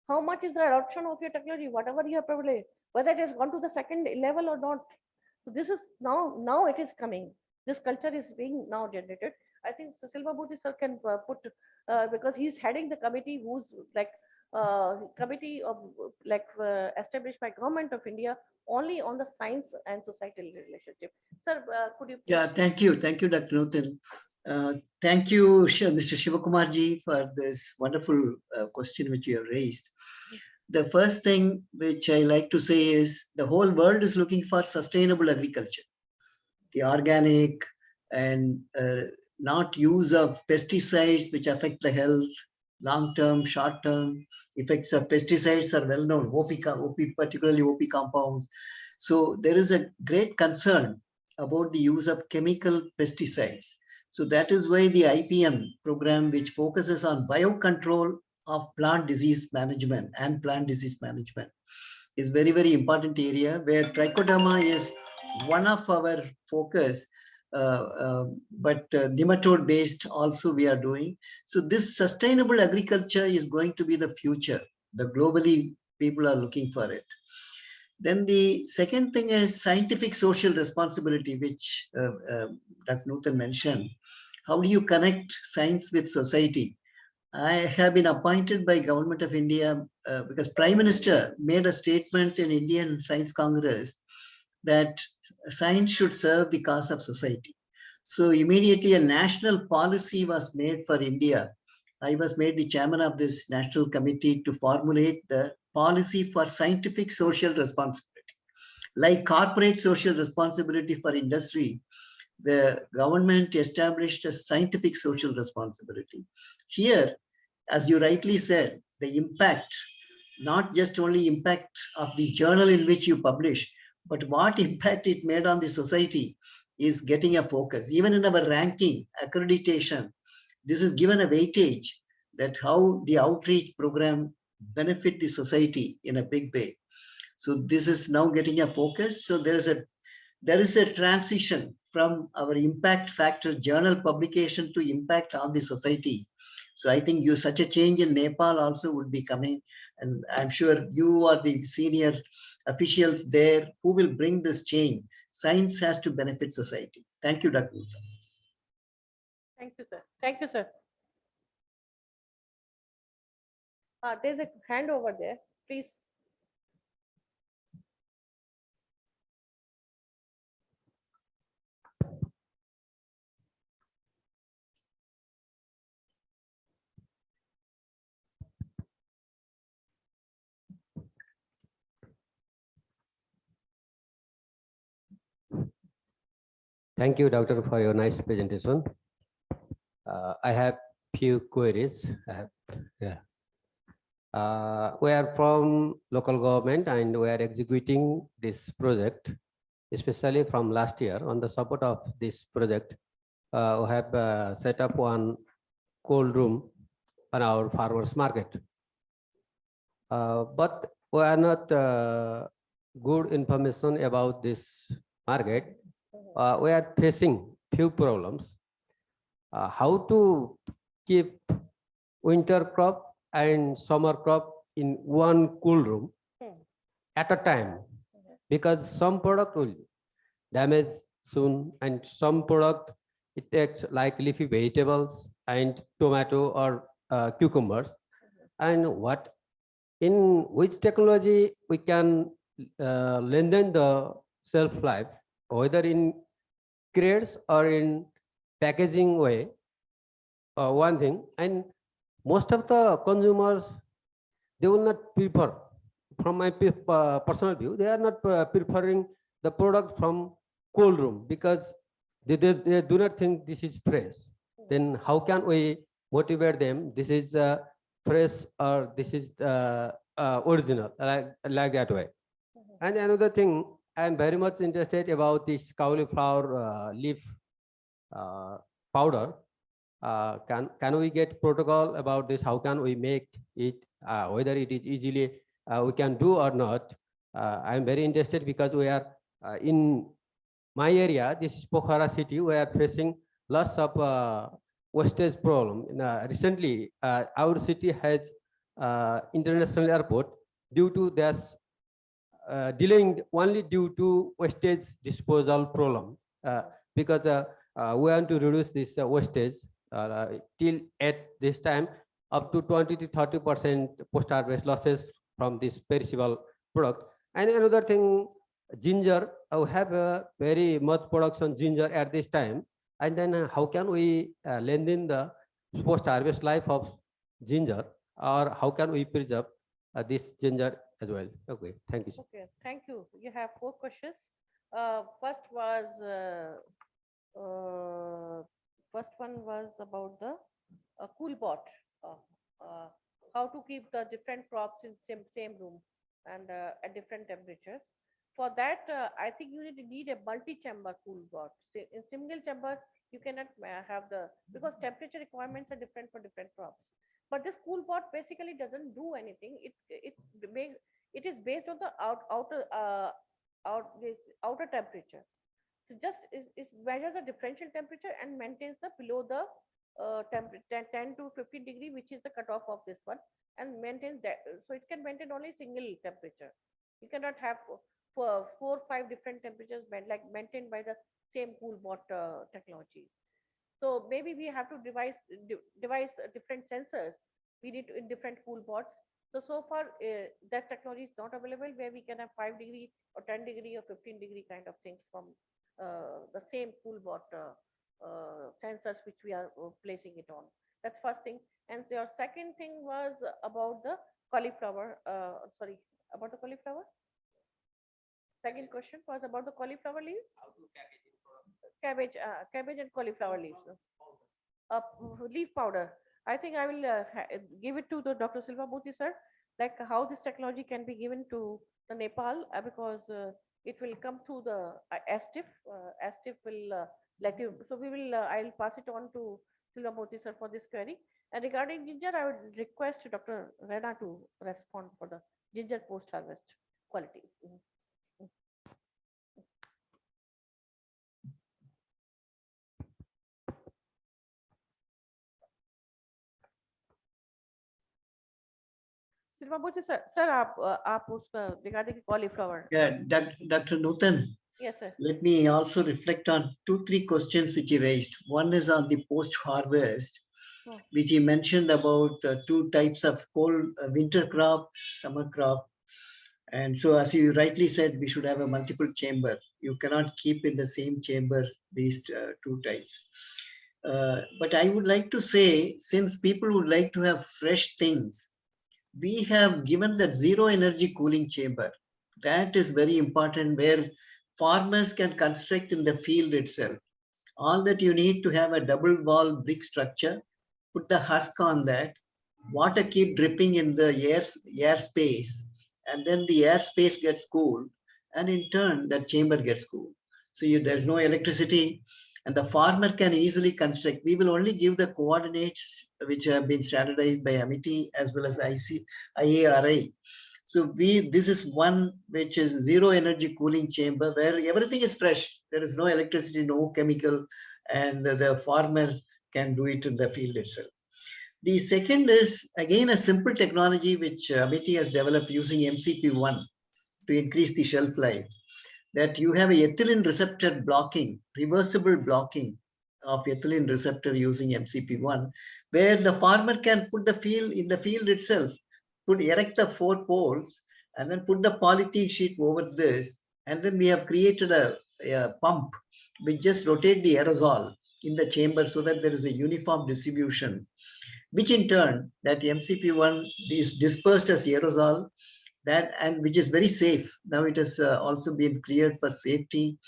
How much is the adoption of your technology, whatever you have published, whether it has gone to the second level or not? So this is now it is coming. This culture is being now generated. I think Silvamurthy sir can put because he's heading the committee who's committee of established by Government of India only on the science and societal relationship. Sir, could you? Yeah, thank you, Dr. Nutan. Thank you, Mr. Shivakumarji, for this wonderful question which you have raised. The first thing which I like to say is the whole world is looking for sustainable agriculture, the organic and not use of pesticides which affect the health, long-term, short-term effects of pesticides are well known, OP, particularly OP compounds. So there is a great concern about the use of chemical pesticides. So that is why the IPM program, which focuses on biocontrol of plant disease management and plant disease management, is very, very important area where trichoderma is one of our focus, but nematode based also we are doing. So this sustainable agriculture is going to be the future. The globally people are looking for it. Then the second thing is scientific social responsibility, which Dr. Nutan mentioned. How do you connect science with society? I have been appointed by Government of India because Prime Minister made a statement in Indian Science Congress that science should serve the cause of society. So immediately a national policy was made for India. I was made the chairman of this national committee to formulate the policy for scientific social responsibility. Like corporate social responsibility for industry, the government established a scientific social responsibility. Here, as you rightly said, the impact, not just only impact of the journal in which you publish, but what impact it made on the society is getting a focus. Even in our ranking, accreditation, this is given a weightage that how the outreach program benefit the society in a big way. So this is now getting a focus. So there is a transition from our impact factor journal publication to impact on the society. So I think such a change in Nepal also would be coming. And I'm sure you are the senior officials there who will bring this change. Science has to benefit society. Thank you, Dr. Nutan. Thank you, sir. Thank you, sir. There's a hand over there, please. Thank you, Doctor, for your nice presentation. I have few queries. We are from local government and we are executing this project, especially from last year. On the support of this project, we have set up one cold room on our farmers market. But we are not good information about this market. We are facing few problems. How to keep winter crop and summer crop in one cool room at a time, because some product will damage soon and some product it takes like leafy vegetables and tomato or cucumbers. And what in which technology we can lengthen the shelf life, whether in crates or in packaging way, one thing. And most of the consumers, they will not prefer, from my personal view, they are not preferring the product from cold room because they do not think this is fresh. Then how can we motivate them this is fresh or this is original, like that way? And another thing, I am very much interested about this cauliflower leaf powder. Can we get protocol about this? How can we make it? Whether it is easily we can do or not? I am very interested because we are in my area. This is Pokhara city. We are facing lots of wastage problem. Recently, our city has international airport. Due to this delaying only due to wastage disposal problem, because we want to reduce this wastage till at this time up to 20 to 30% post-harvest losses from this perishable product. And another thing, ginger, we have a very much production ginger at this time. And then how can we lengthen the post-harvest life of ginger, or how can we preserve this ginger as well? Okay, thank you. Okay, thank you. You have 4 questions. First one was about the cool bot. How to keep the different crops in same room and at different temperatures. For that, I think you need a multi-chamber cool bot. In single chamber, you cannot have because temperature requirements are different for different crops. But this cool bot basically doesn't do anything. It is based on the outer temperature. So just is measure the differential temperature and maintains the below the 10 to 15 degree, which is the cutoff of this one, and maintains that. So it can maintain only single temperature. You cannot have 4 or 5 different temperatures maintained by the same cool bot technology. So maybe we have to devise different sensors. We need to in different cool bots. So far that technology is not available where we can have 5 degree or 10 degree or 15 degree kind of things from the same cool bot sensors which we are placing it on. That's first thing. And your second thing was about the cauliflower. Sorry, about the cauliflower. Second question was about the cauliflower leaves. Cabbage and cauliflower leaves. Leaf powder. I think I will give it to the Dr. Silvamurthy sir, like how this technology can be given to the Nepal, because it will come through the STIF. STIF will let you. So we will. I will pass it on to Silvamurthy sir for this query. And regarding ginger, I would request Dr. Rena to respond for the ginger post-harvest quality. Silvamurthy sir, आप उस regarding cauliflower. Yeah, Dr. Nutan. Yes, sir. Let me also reflect on 2-3 questions which he raised. One is on the post-harvest, which he mentioned about 2 types of cold winter crop, summer crop. And so, as you rightly said, we should have a multiple chamber. You cannot keep in the same chamber these 2 types. But I would like to say, since people would like to have fresh things, we have given that zero energy cooling chamber. That is very important, where farmers can construct in the field itself. All that you need to have a double wall brick structure, put the husk on that, water keep dripping in the air space, and then the air space gets cooled, and in turn that chamber gets cooled. So there's no electricity, and the farmer can easily construct. We will only give the coordinates which have been standardized by Amity as well as IARI. So this is one which is zero energy cooling chamber where everything is fresh. There is no electricity, no chemical, and the farmer can do it in the field itself. The second is again a simple technology which Amity has developed using MCP1 to increase the shelf life. That you have a ethylene receptor blocking, reversible blocking of ethylene receptor using MCP1, where the farmer can put the field in the field itself, erect the 4 poles, and then put the polythene sheet over this, and then we have created a pump which just rotate the aerosol in the chamber so that there is a uniform distribution, which in turn that MCP1 is dispersed as aerosol, and which is very safe. Now it has also been cleared for safety,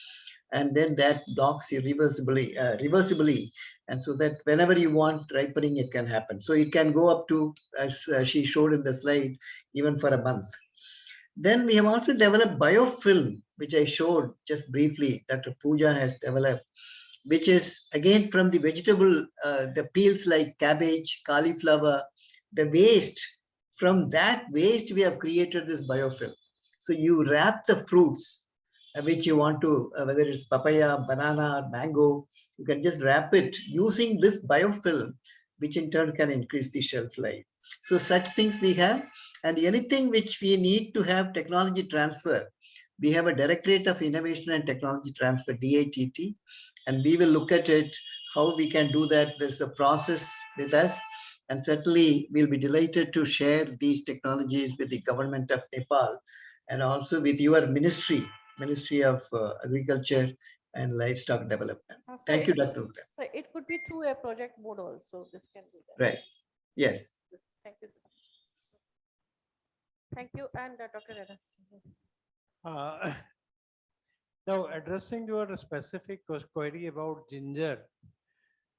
and then that docks reversibly, and so that whenever you want ripening, it can happen. So it can go up to, as she showed in the slide, even for a month. Then we have also developed biofilm, which I showed just briefly, Dr. Pooja has developed, which is again from the vegetable, the peels like cabbage, cauliflower, the waste. From that waste, we have created this biofilm. So you wrap the fruits which you want to, whether it's papaya, banana, mango, you can just wrap it using this biofilm, which in turn can increase the shelf life. So such things we have, and anything which we need to have technology transfer, we have a Directorate of Innovation and Technology Transfer, DITT, and we will look at it, how we can do that. There's a process with us, and certainly we'll be delighted to share these technologies with the government of Nepal and also with your Ministry of Agriculture and Livestock Development. Thank you, Dr. Gupta. So it could be through a project mode also, this can be done. Right, yes. Thank you. Thank you, and Dr. Reda. Now, addressing your specific query about ginger,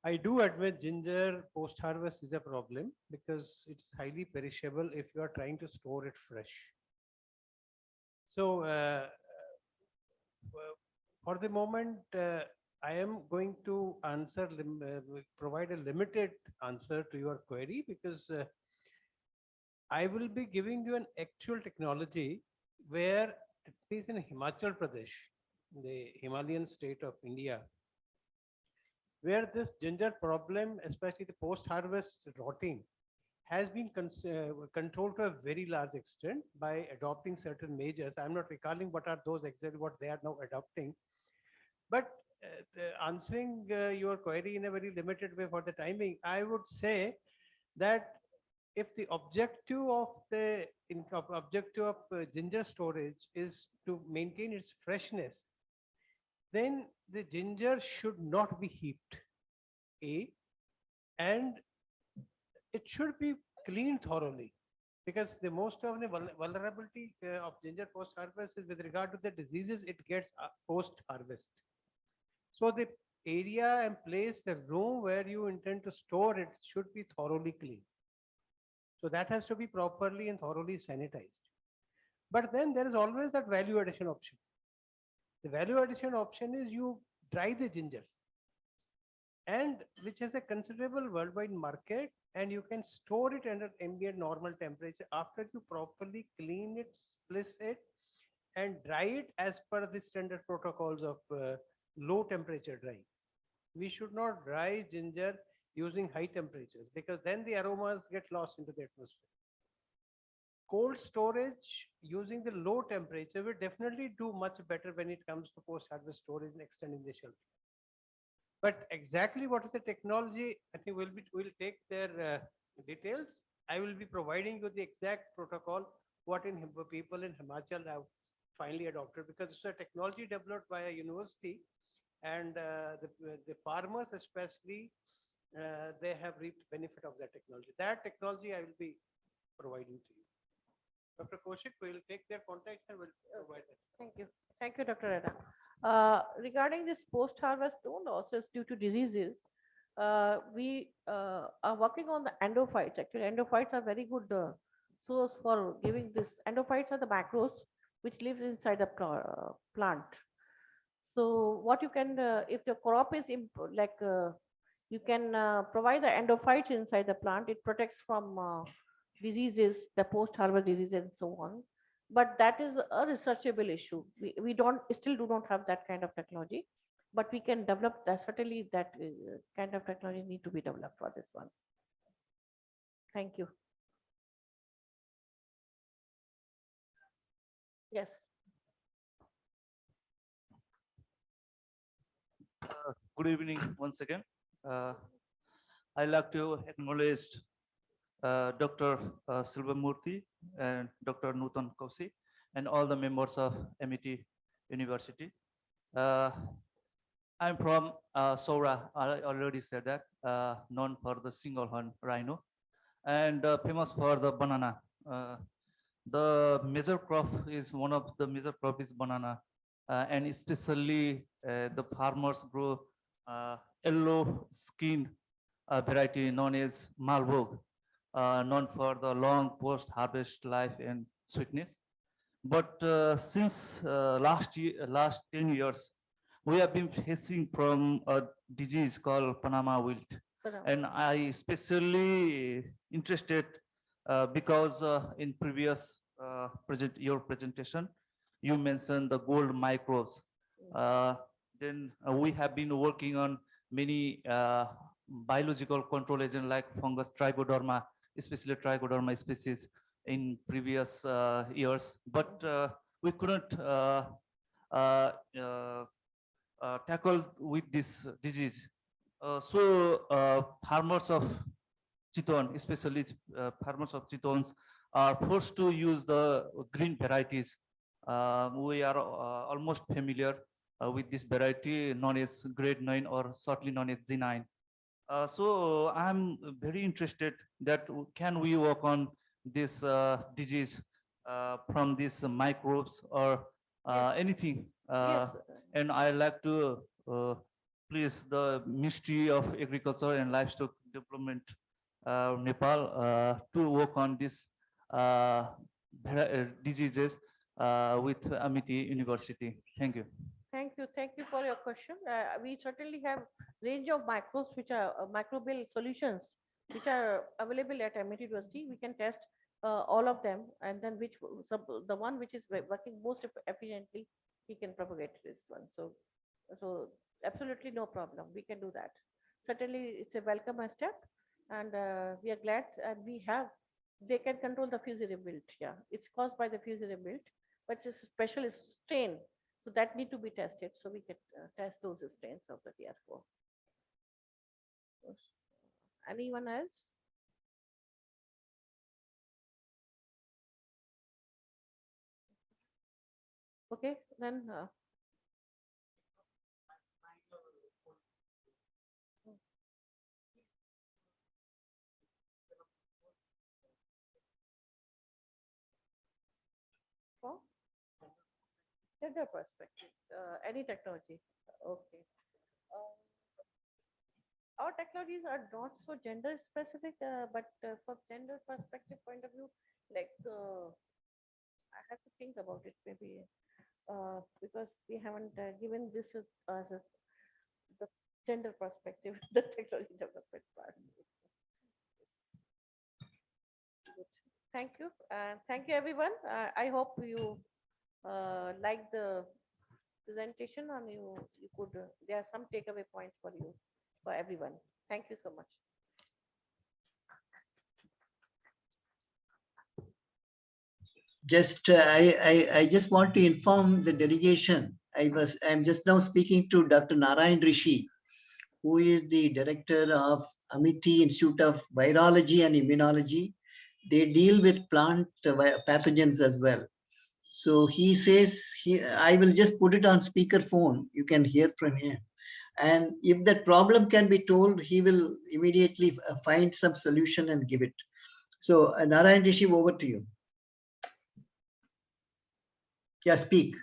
I do admit ginger post-harvest is a problem because it's highly perishable if you are trying to store it fresh. So, for the moment, I am going to provide a limited answer to your query because I will be giving you an actual technology where, at least in Himachal Pradesh, the Himalayan state of India, where this ginger problem, especially the post-harvest rotting, has been controlled to a very large extent by adopting certain measures. I'm not recalling what are those exactly what they are now adopting, but answering your query in a very limited way for the timing, I would say that if the objective of ginger storage is to maintain its freshness, then the ginger should not be heaped, and it should be cleaned thoroughly, because the most of the vulnerability of ginger post-harvest is with regard to the diseases it gets post-harvest. So the area and place, the room where you intend to store it should be thoroughly clean. So that has to be properly and thoroughly sanitized. But then there is always that value addition option. The value addition option is you dry the ginger, and which has a considerable worldwide market, and you can store it under ambient normal temperature after you properly clean it, splice it, and dry it as per the standard protocols of low temperature drying. We should not dry ginger using high temperatures because then the aromas get lost into the atmosphere. Cold storage using the low temperature will definitely do much better when it comes to post-harvest storage and extending the shelf. But exactly what is the technology, I think we'll take their details. I will be providing you the exact protocol what people in Himachal have finally adopted, because it's a technology developed by a university, and the farmers especially, they have reaped benefit of that technology. That technology I will be providing to you. Dr. Kaushik will take their contacts and will provide that. Thank you. Thank you, Dr. Reda. Regarding this post-harvest loss losses due to diseases, we are working on the endophytes. Actually, endophytes are very good source for giving this. Endophytes are the macros which lives inside the plant. So what you can, if the crop is you can provide the endophytes inside the plant. It protects from diseases, the post-harvest diseases and so on. But that is a researchable issue. We don't still do not have that kind of technology, but we can develop that. Certainly that kind of technology need to be developed for this one. Thank you. Yes. Good evening once again. I'd like to acknowledge Dr. Silvamurthy and Dr. Nutan Kausi and all the members of MET University. I'm from Sora, I already said that, known for the single horn rhino and famous for the banana. The major crop is one of the major crop is banana, and especially the farmers grow yellow skin variety known as Malbog, known for the long post-harvest life and sweetness. But since last 10 years, we have been facing from a disease called Panama wilt. And I especially interested because in previous your presentation, you mentioned the gold microbes. Then we have been working on many biological control agent like fungus trichoderma, especially trichoderma species in previous years, but we couldn't tackle with this disease. Farmers of Chiton, especially farmers of Chitons, are forced to use the green varieties. We are almost familiar with this variety known as grade 9 or shortly known as G9. So I'm very interested that can we work on this disease from these microbes or anything. And I like to please the Ministry of Agriculture and Livestock Development Nepal to work on this diseases with Amity University. Thank you. Thank you for your question. We certainly have range of microbes which are microbial solutions which are available at MIT University. We can test all of them, and then the one which is working most efficiently, we can propagate this one. So absolutely no problem. We can do that. Certainly, it's a welcome step, and we are glad. And they can control the fusarium wilt. Yeah, it's caused by the fusarium wilt, but it's a special strain. So that need to be tested. So we can test those strains of the TR4. Anyone else? Okay, then. Gender perspective, any technology. Okay. Our technologies are not so gender specific, but from gender perspective point of view, like I have to think about it maybe because we haven't given this as the gender perspective, the technology development part. Thank you. Thank you, everyone. I hope you like the presentation and you could, there are some takeaway points for you, for everyone. Thank you so much. Just I just want to inform the delegation. I'm just now speaking to Dr. Narayan Rishi, who is the director of Amity Institute of Virology and Immunology. They deal with plant pathogens as well. So he says, I will just put it on speaker phone. You can hear from him. And if that problem can be told, he will immediately find some solution and give it. So Narayan Rishi, over to you. Yeah, speak.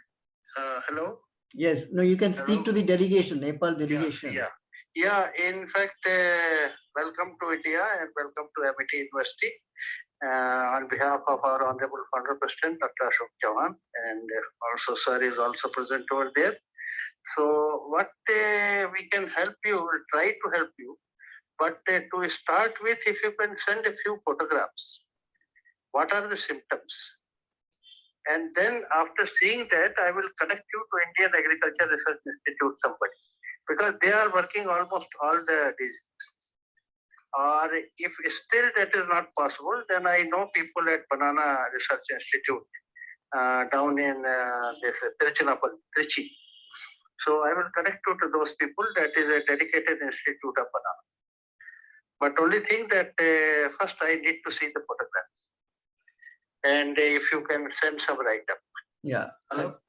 Hello? Yes, no, you can speak to the delegation, Nepal delegation. Yeah. Yeah, in fact, welcome to India and welcome to MIT University. On behalf of our Honorable Founder President, Dr. Ashok Chauhan, and also Sir is also present over there. So what we can help you, we'll try to help you. But to start with, if you can send a few photographs, what are the symptoms? And then after seeing that, I will connect you to Indian Agriculture Research Institute somebody, because they are working almost all the diseases. Or if still that is not possible, then I know people at Banana Research Institute down in this Trichy. So I will connect you to those people. That is a dedicated institute of banana. But only thing that first I need to see the photographs. And if you can send some write-up. Yeah,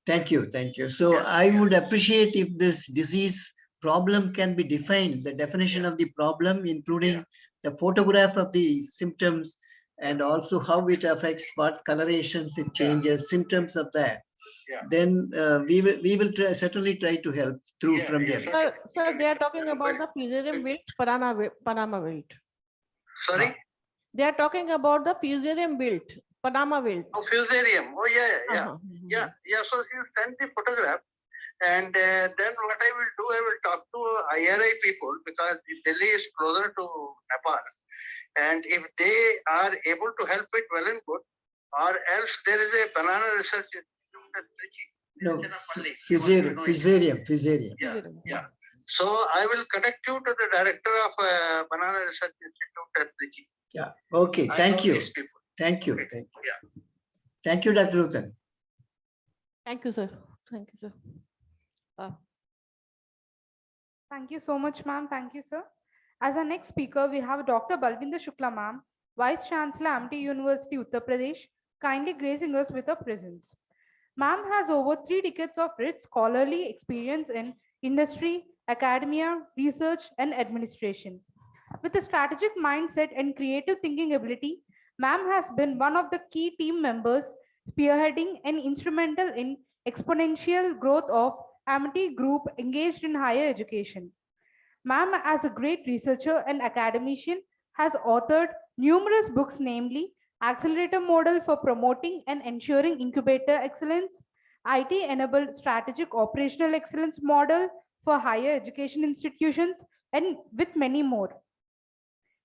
thank you, thank you. So I would appreciate if this disease problem can be defined, the definition of the problem, including the photograph of the symptoms and also how it affects, what colorations it changes, symptoms of that. Then we will certainly try to help through from there. Sir, they are talking about the fusarium wilt, Panama wilt. Sorry? They are talking about the fusarium wilt, Panama wilt. Oh, fusarium. Oh, yeah. So you send the photograph, and then what I will do, I will talk to IRI people, because Delhi is closer to Nepal. And if they are able to help it, well and good. Or else there is a banana research institute at Trichy. No, fusarium. Yeah. So I will connect you to the director of Banana Research Institute at Trichy. Yeah. Okay. Thank you. Thank you. Thank you. Yeah. Thank you, Dr. Rutan. Thank you, sir. Thank you, sir. Thank you so much, ma'am. Thank you, sir. As our next speaker, we have Dr. Balvinder Shukla, ma'am, Vice Chancellor, Amity University, Uttar Pradesh, kindly gracing us with her presence. Ma'am has over 3 decades of rich scholarly experience in industry, academia, research, and administration. With a strategic mindset and creative thinking ability, ma'am has been one of the key team members spearheading and instrumental in exponential growth of Amity Group engaged in higher education. Ma'am, as a great researcher and academician, has authored numerous books, namely Accelerator Model for Promoting and Ensuring Incubator Excellence, IT-enabled Strategic Operational Excellence Model for Higher Education Institutions, and with many more.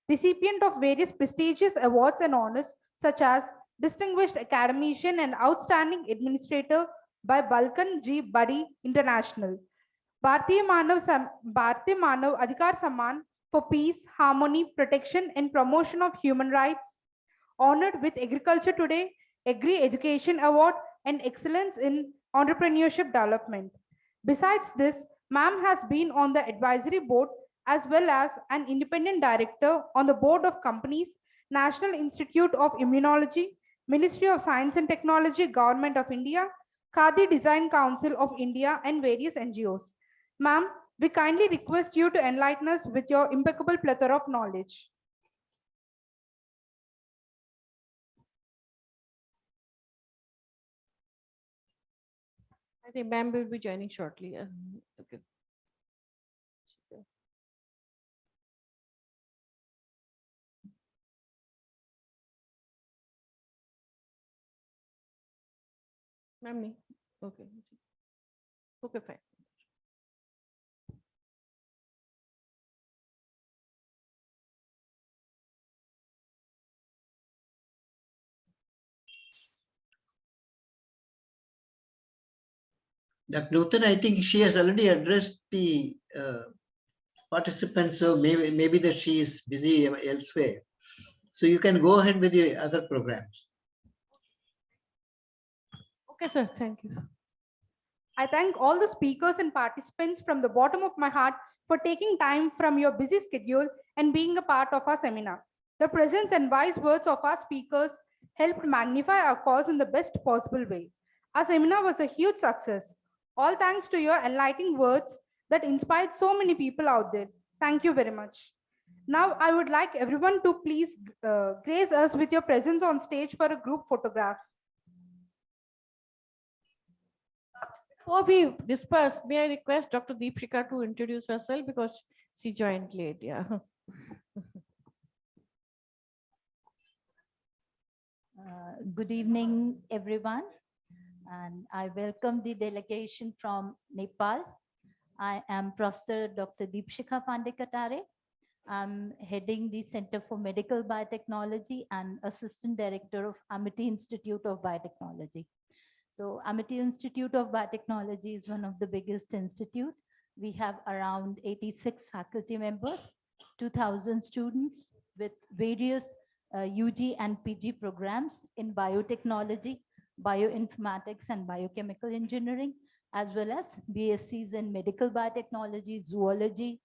Recipient of various prestigious awards and honors, such as Distinguished Academician and Outstanding Administrator by Balkan G. Buddy International, Bharatiya Manav Adhikar Samman for Peace, Harmony, Protection, and Promotion of Human Rights, honored with Agriculture Today, Agri Education Award, and Excellence in Entrepreneurship Development. Besides this, ma'am has been on the advisory board as well as an independent director on the board of companies, National Institute of Immunology, Ministry of Science and Technology, Government of India, Khadi Design Council of India, and various NGOs. Ma'am, we kindly request you to enlighten us with your impeccable plethora of knowledge. I think ma'am will be joining shortly. Okay. Ma'am, okay. Okay, fine. Dr. Nutan, I think she has already addressed the participants, so maybe that she is busy elsewhere. So you can go ahead with the other programs. Okay, sir. Thank you. I thank all the speakers and participants from the bottom of my heart for taking time from your busy schedule and being a part of our seminar. The presence and wise words of our speakers helped magnify our cause in the best possible way. Our seminar was a huge success. All thanks to your enlightening words that inspired so many people out there. Thank you very much. Now, I would like everyone to please grace us with your presence on stage for a group photograph. Before we disperse, may I request Dr. Deepshika to introduce herself, because She joined late, yeah. Good evening, everyone. And I welcome the delegation from Nepal. I am Professor Dr. Deepshikha Pandey-Katare. I'm heading the Center for Medical Biotechnology and Assistant Director of Amity Institute of Biotechnology. So Amity Institute of Biotechnology is one of the biggest institute. We have around 86 faculty members, 2,000 students with various UG and PG programs in biotechnology, bioinformatics and biochemical engineering, as well as BScs in medical biotechnology, zoology,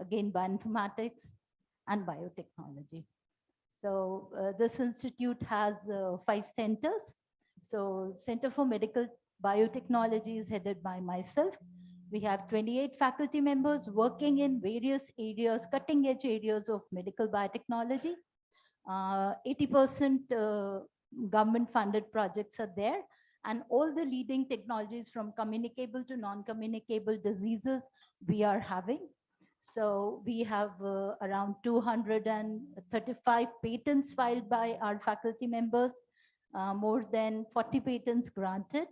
again, bioinformatics and biotechnology. So this institute has 5 centers. So Center for Medical Biotechnology is headed by myself. We have 28 faculty members working in various areas, cutting edge areas of medical biotechnology. 80% government funded projects are there, and all the leading technologies from communicable to non-communicable diseases we are having. So we have around 235 patents filed by our faculty members, more than 40 patents granted.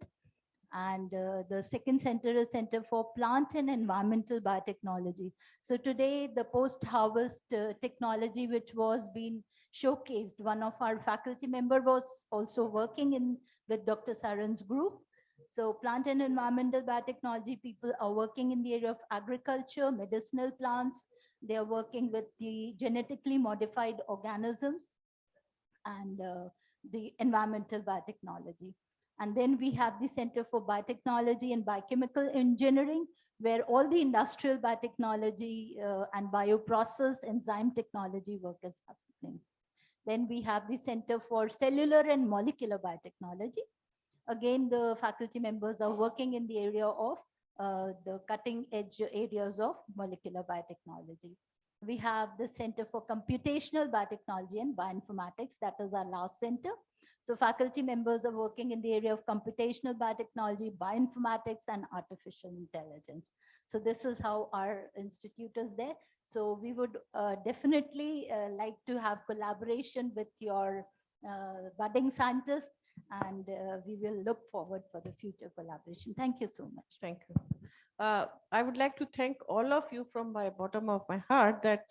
And the second center is Center for Plant and Environmental Biotechnology. So today the post-harvest technology, which was being showcased, one of our faculty member was also working in with Dr. Saran's group. So plant and environmental biotechnology people are working in the area of agriculture, medicinal plants. They are working with the genetically modified organisms and the environmental biotechnology. And then we have the Center for Biotechnology and Biochemical Engineering, where all the industrial biotechnology and bioprocess enzyme technology work is happening. Then we have the Center for Cellular and Molecular Biotechnology. Again, the faculty members are working in the area of the cutting edge areas of molecular biotechnology. We have the Center for Computational Biotechnology and Bioinformatics. That is our last center. So faculty members are working in the area of computational biotechnology, bioinformatics, and artificial intelligence. So this is how our institute is there. So we would definitely like to have collaboration with your budding scientists, and we will look forward for the future collaboration. Thank you so much. Thank you. I would like to thank all of you from my bottom of my heart that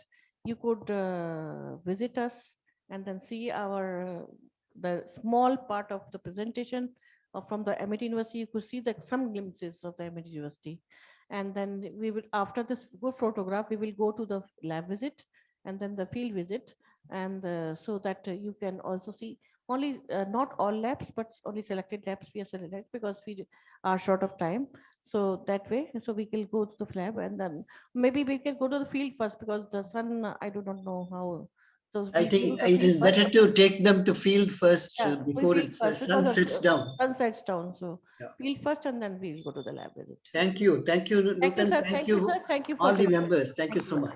you could visit us and then see our the small part of the presentation from the Amity University. You could see that some glimpses of the Amity University. And then we will, after this good photograph, we will go to the lab visit and then the field visit. And so that you can also see only not all labs, but only selected labs we are selected because we are short of time. So that way, so we can go to the lab and then maybe we can go to the field first because the sun, I do not know how. So I think it is better to take them to field first before the sun sets down. Sun sets down. So field first and then we'll go to the lab visit. Thank you. Thank you, Nutan. Thank you, sir. Thank you, sir. Thank you for all the members. Thank you so much.